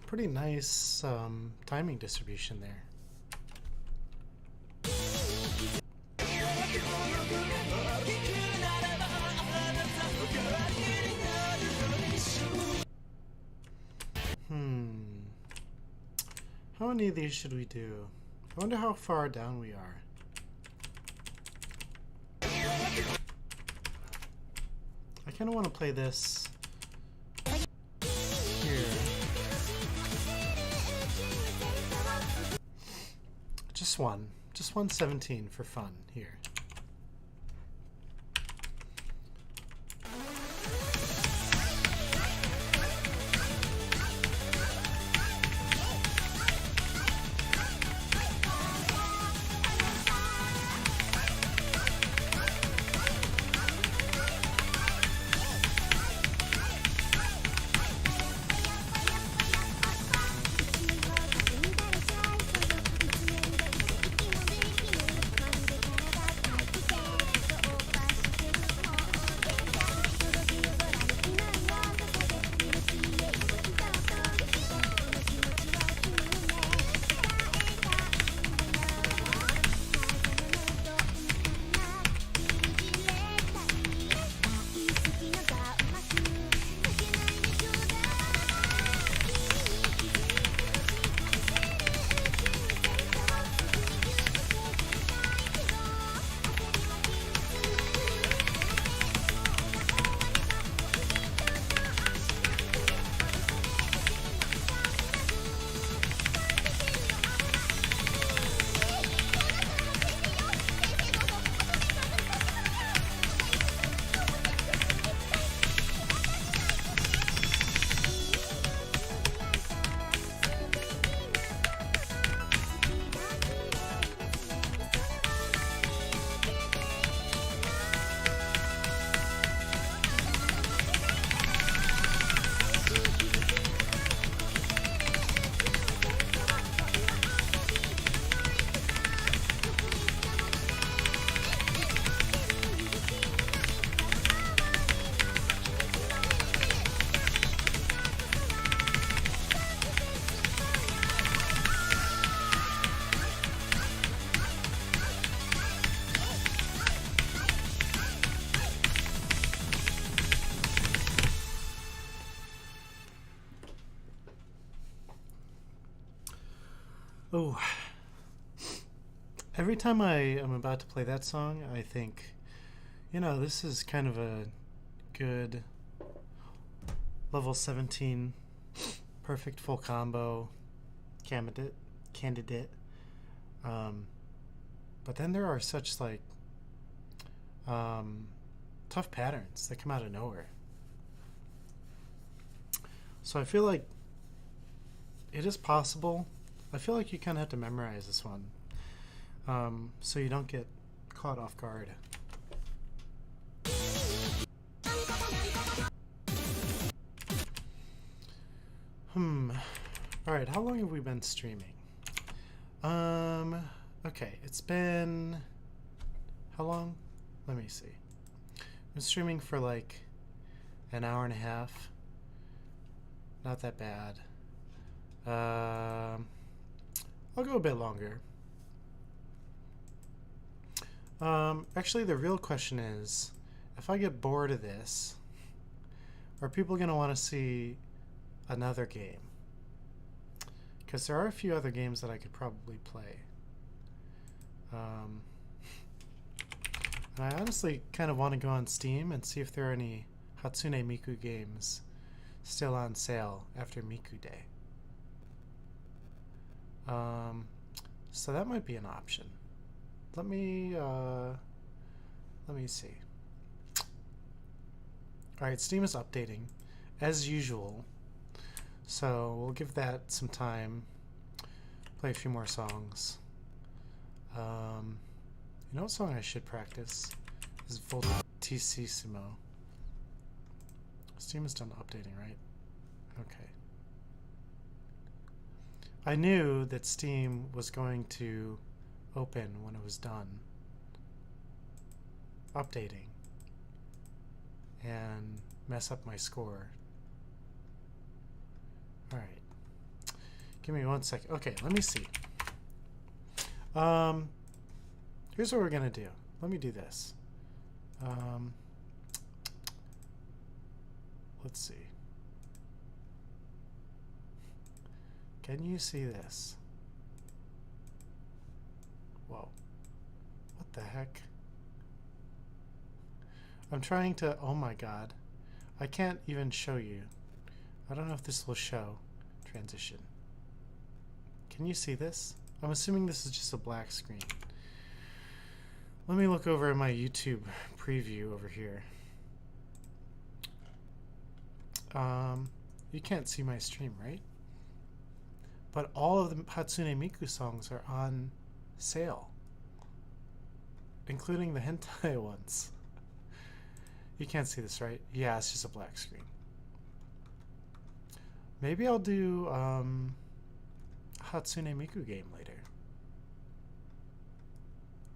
pretty nice timing distribution there. How many of these should we do? I wonder how far down we are. I kind of want to play this here. Just one 17 for fun here. Oh, every time I am about to play that song, I think, you know, this is kind of a good level 17 perfect full combo candidate. But then there are such like tough patterns that come out of nowhere. So I feel like it is possible. I feel like you kind of have to memorize this one so you don't get caught off guard. Alright, how long have we been streaming? Okay, it's been... How long? Let me see. I've been streaming for like an hour and a half. Not that bad. I'll go a bit longer. Actually, the real question is, if I get bored of this, are people going to want to see another game? Because there are a few other games that I could probably play. And I honestly kind of want to go on Steam and see if there are any Hatsune Miku games still on sale after Miku Day. So that might be an option. Let me see. Alright, Steam is updating as usual, so we'll give that some time, play a few more songs. You know what song I should practice is Voltissimo. Steam is done updating, right? Okay. I knew that Steam was going to open when it was done updating and mess up my score. Alright. Give me 1 second. Okay, let me see. Here's what we're gonna do. Let me do this. Let's see. Can you see this? Whoa. What the heck? I'm trying to... Oh my god. I can't even show you. I don't know if this will show. Transition. Can you see this? I'm assuming this is just a black screen. Let me look over at my YouTube preview over here. You can't see my stream, right? But all of the Hatsune Miku songs are on sale, including the hentai ones. You can't see this, right? Yeah, it's just a black screen. Maybe I'll do Hatsune Miku game later.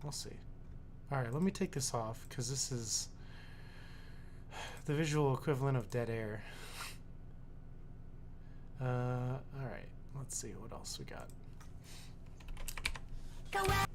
We'll see. Alright, let me take this off because this is the visual equivalent of dead air. Alright, let's see what else we got. Go out.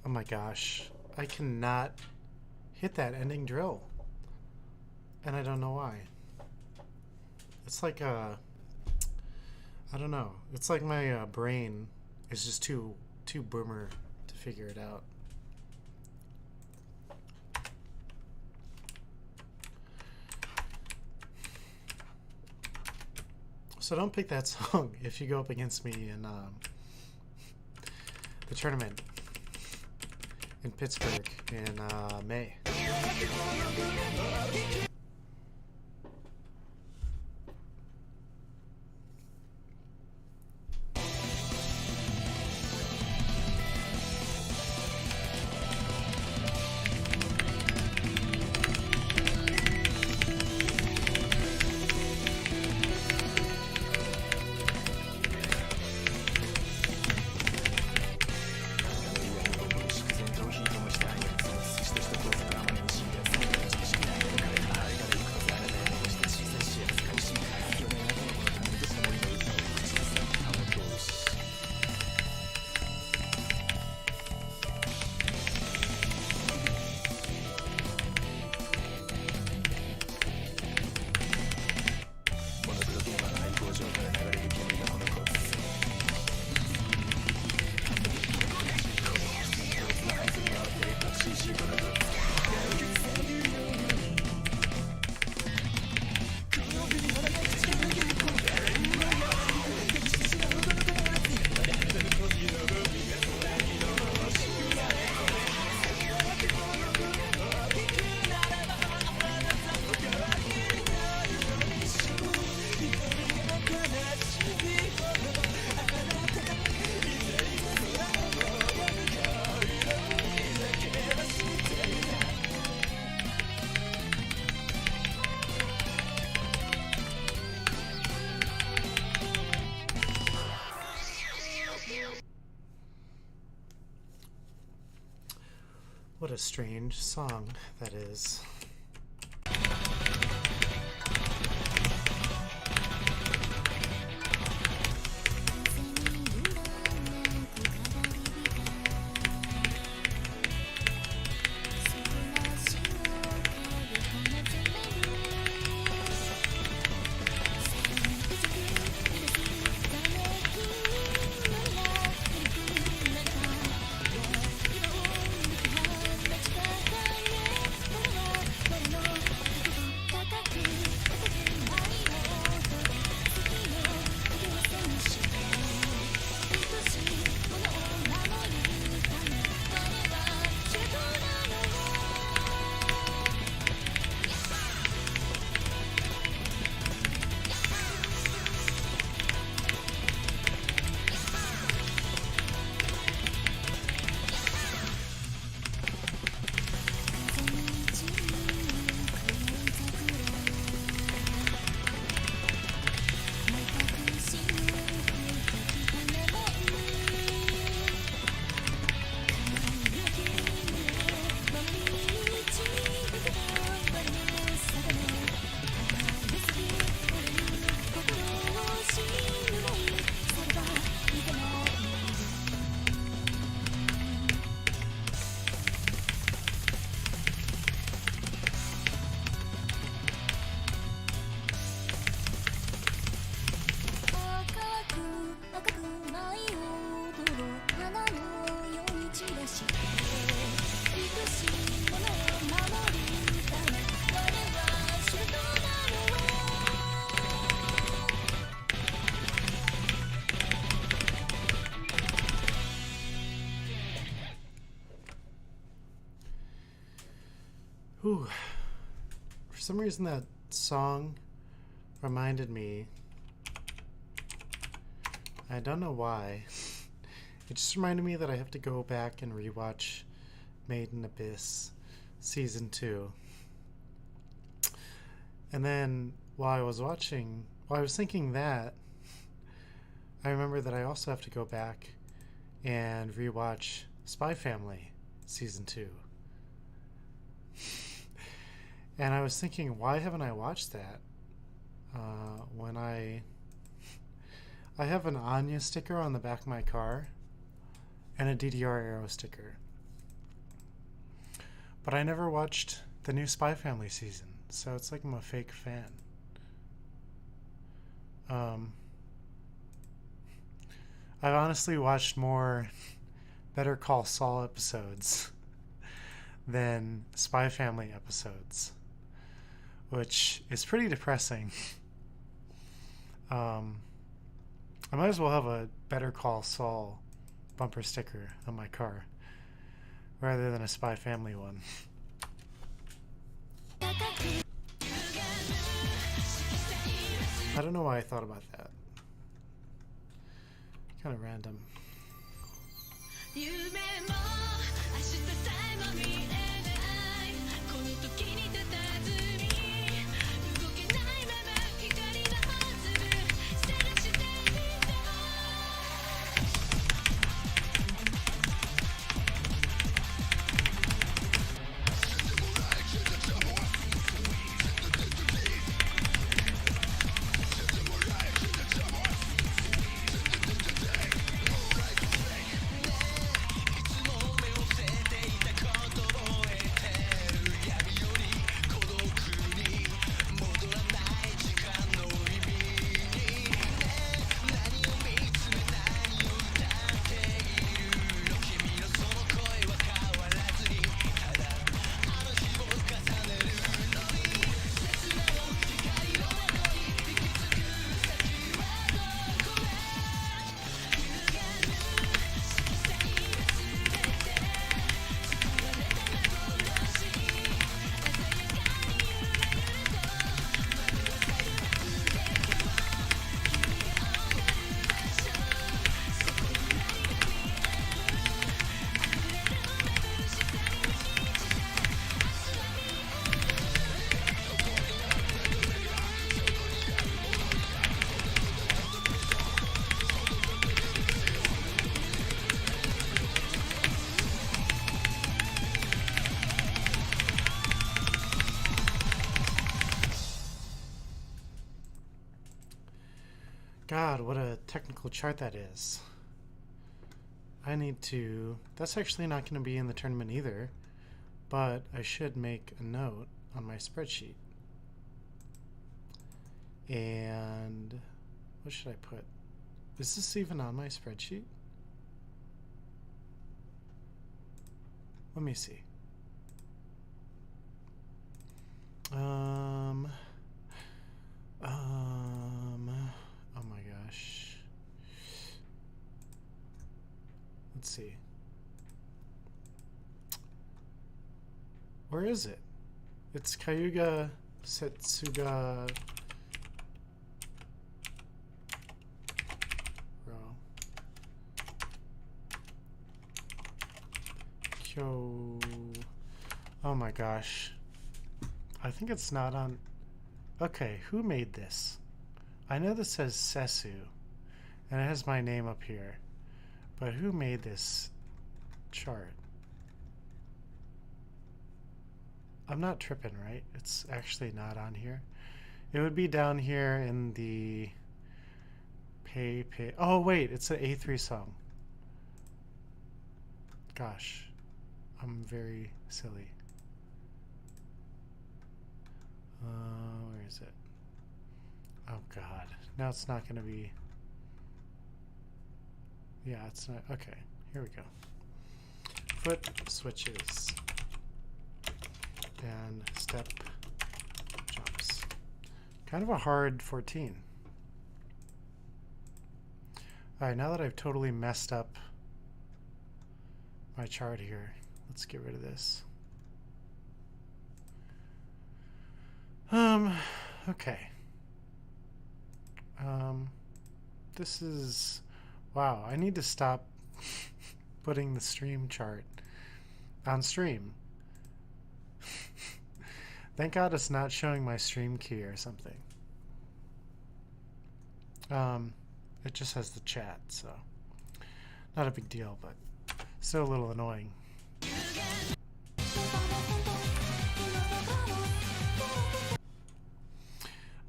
Oh my gosh, I cannot hit that ending drill, and I don't know why. It's like I don't know. It's like my brain is just too boomer to figure it out. So don't pick that song if you go up against me in the tournament in Pittsburgh in May. What a strange song that is. Ooh. For some reason that song reminded me, I don't know why, it just reminded me that I have to go back and rewatch Made in Abyss Season 2. And then while I was thinking that, I remember that I also have to go back and rewatch Spy Family Season 2. And I was thinking, why haven't I watched that? When I have an Anya sticker on the back of my car and a DDR Arrow sticker. But I never watched the new Spy Family season, so it's like I'm a fake fan. I've honestly watched more Better Call Saul episodes than Spy Family episodes, which is pretty depressing. I might as well have a Better Call Saul bumper sticker on my car rather than a Spy Family one. I don't know why I thought about that. Kind of random. God, what a technical chart that is. I need to... That's actually not going to be in the tournament either, but I should make a note on my spreadsheet. And what should I put? Is this even on my spreadsheet? Let me see. Oh my gosh. Let's see. Where is it? It's Kayuga Setsuga Ro. Kyo. Oh my gosh. I think it's not on. Okay, who made this? I know this says Sesu, and it has my name up here. But who made this chart? I'm not tripping, right? It's actually not on here. It would be down here in the pay. Oh wait, it's an A3 song. Gosh, I'm very silly. Where is it? Oh God, now it's not going to be. Yeah, it's not. Okay, here we go. Foot switches and step jumps. Kind of a hard 14. Alright, now that I've totally messed up my chart here, let's get rid of this. Okay. This is... Wow, I need to stop putting the stream chart on stream. Thank God it's not showing my stream key or something. It just has the chat, so not a big deal, but still a little annoying.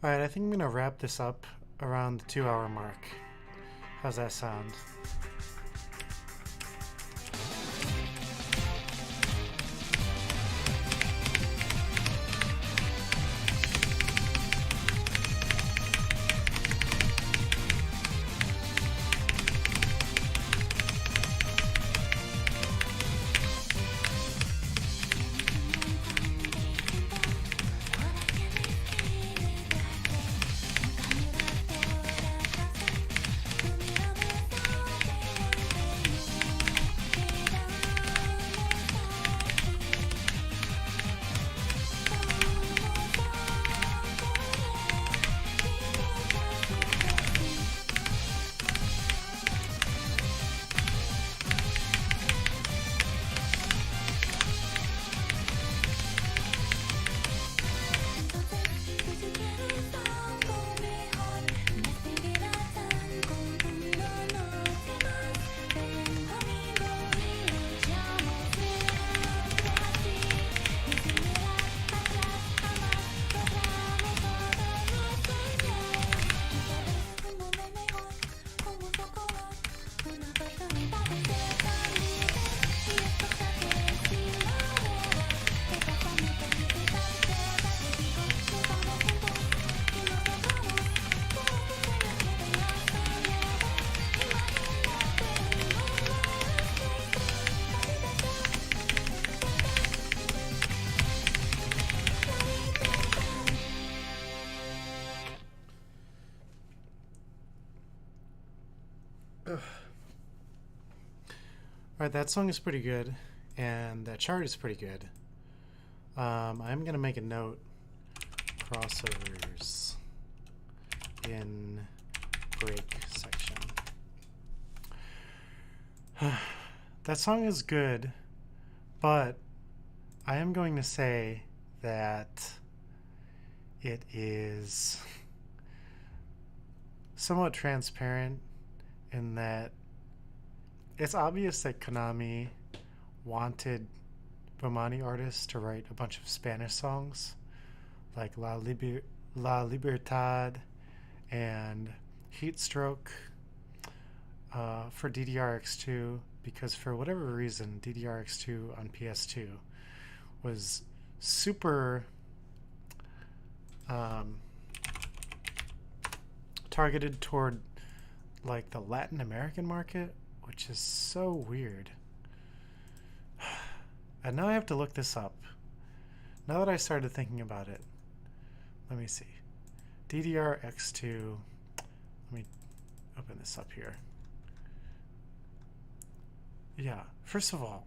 Alright, I think I'm going to wrap this up around the 2-hour mark. How's that sound? Alright, that song is pretty good, and that chart is pretty good. I'm going to make a note. Crossovers in break section. That song is good, but I am going to say that it is somewhat transparent in that it's obvious that Konami wanted Bomani artists to write a bunch of Spanish songs like La Libertad and Heat Stroke for DDR2, because for whatever reason DDR2 on PS2 was super targeted toward like the Latin American market, which is so weird. And now I have to look this up. Now that I started thinking about it, let me see. DDR2, let me open this up here. Yeah, first of all,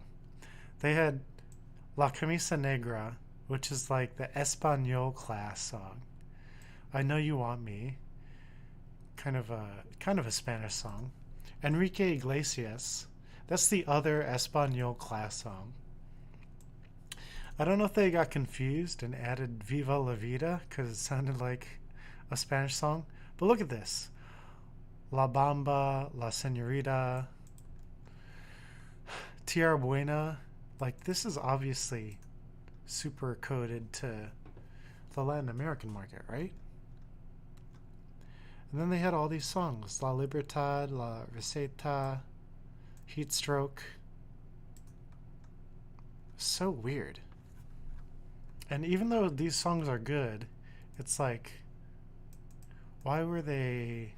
they had La Camisa Negra, which is like the Espanol class song. I Know You Want Me, kind of a Spanish song. Enrique Iglesias, that's the other Espanol class song. I don't know if they got confused and added Viva la Vida because it sounded like a Spanish song, but look at this. La Bamba, La Señorita, Tierra Buena, like this is obviously super coded to the Latin American market, right? And then they had all these songs, La Libertad, La Receta, Heat Stroke. So weird. And even though these songs are good, it's like, why were they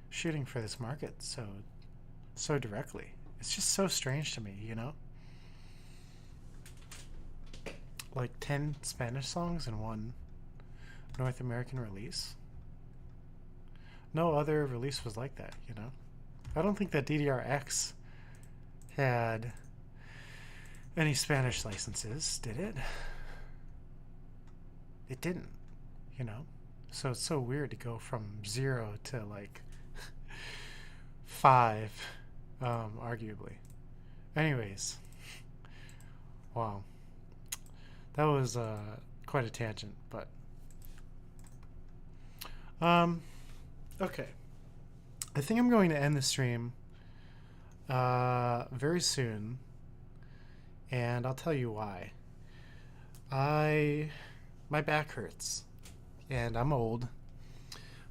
shooting for this market so directly? It's just so strange to me, you know? Like 10 Spanish songs in one North American release. No other release was like that, you know? I don't think that DDRX had any Spanish licenses, did it? It didn't, you know? So it's so weird to go from 0 to like 5, arguably. Anyways, wow. That was quite a tangent, but okay. I think I'm going to end the stream very soon, and I'll tell you why. My back hurts, and I'm old.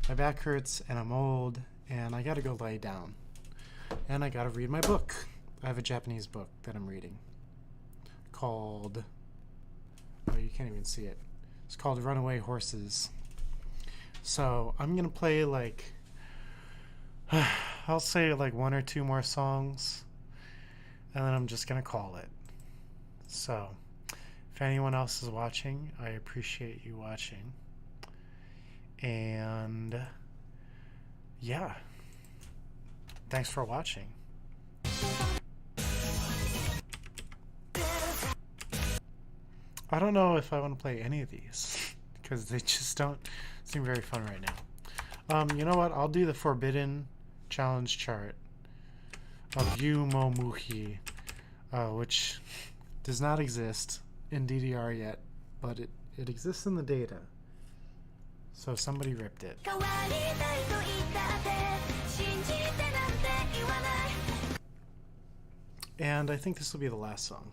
My back hurts, and I'm old, and I gotta go lay down, and I gotta read my book. I have a Japanese book that I'm reading called, oh, you can't even see it. It's called Runaway Horses. So I'm gonna play like, I'll say like 1 or 2 more songs, and then I'm just gonna call it. So if anyone else is watching, I appreciate you watching. And yeah, thanks for watching. I don't know if I want to play any of these because they just don't seem very fun right now. You know what? I'll do the Forbidden Challenge chart of Yumo Muhi, which does not exist in DDR yet, but it exists in the data. So somebody ripped it. And I think this will be the last song.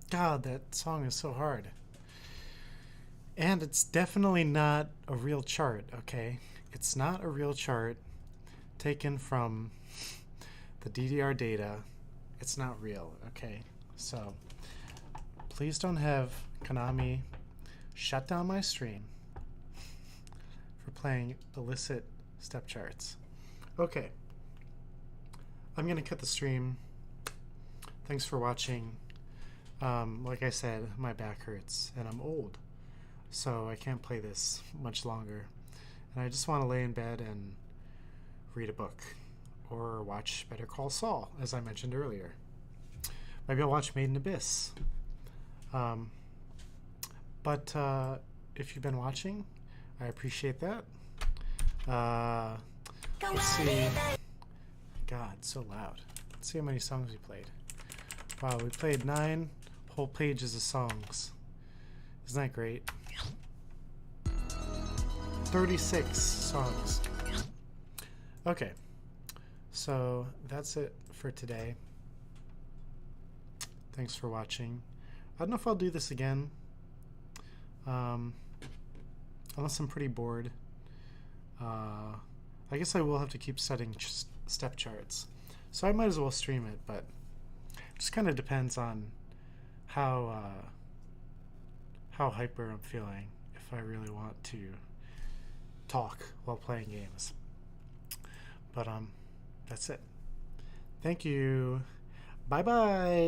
God, that song is so hard. And it's definitely not a real chart, okay? It's not a real chart taken from the DDR data. It's not real, okay? So please don't have Konami shut down my stream for playing illicit step charts. Okay. I'm going to cut the stream. Thanks for watching. Like I said, my back hurts and I'm old, so I can't play this much longer. And I just want to lay in bed and read a book or watch Better Call Saul, as I mentioned earlier. Maybe I'll watch Made in Abyss. But if you've been watching, I appreciate that. Let's see. God, so loud. Let's see how many songs we played. Wow, we played 9 whole pages of songs. Isn't that great? 36 songs. Okay, so that's it for today. Thanks for watching. I don't know if I'll do this again, unless I'm pretty bored. I guess I will have to keep setting step charts, so I might as well stream it, but it just kind of depends on how hyper I'm feeling, if I really want to talk while playing games. But that's it. Thank you. Bye bye.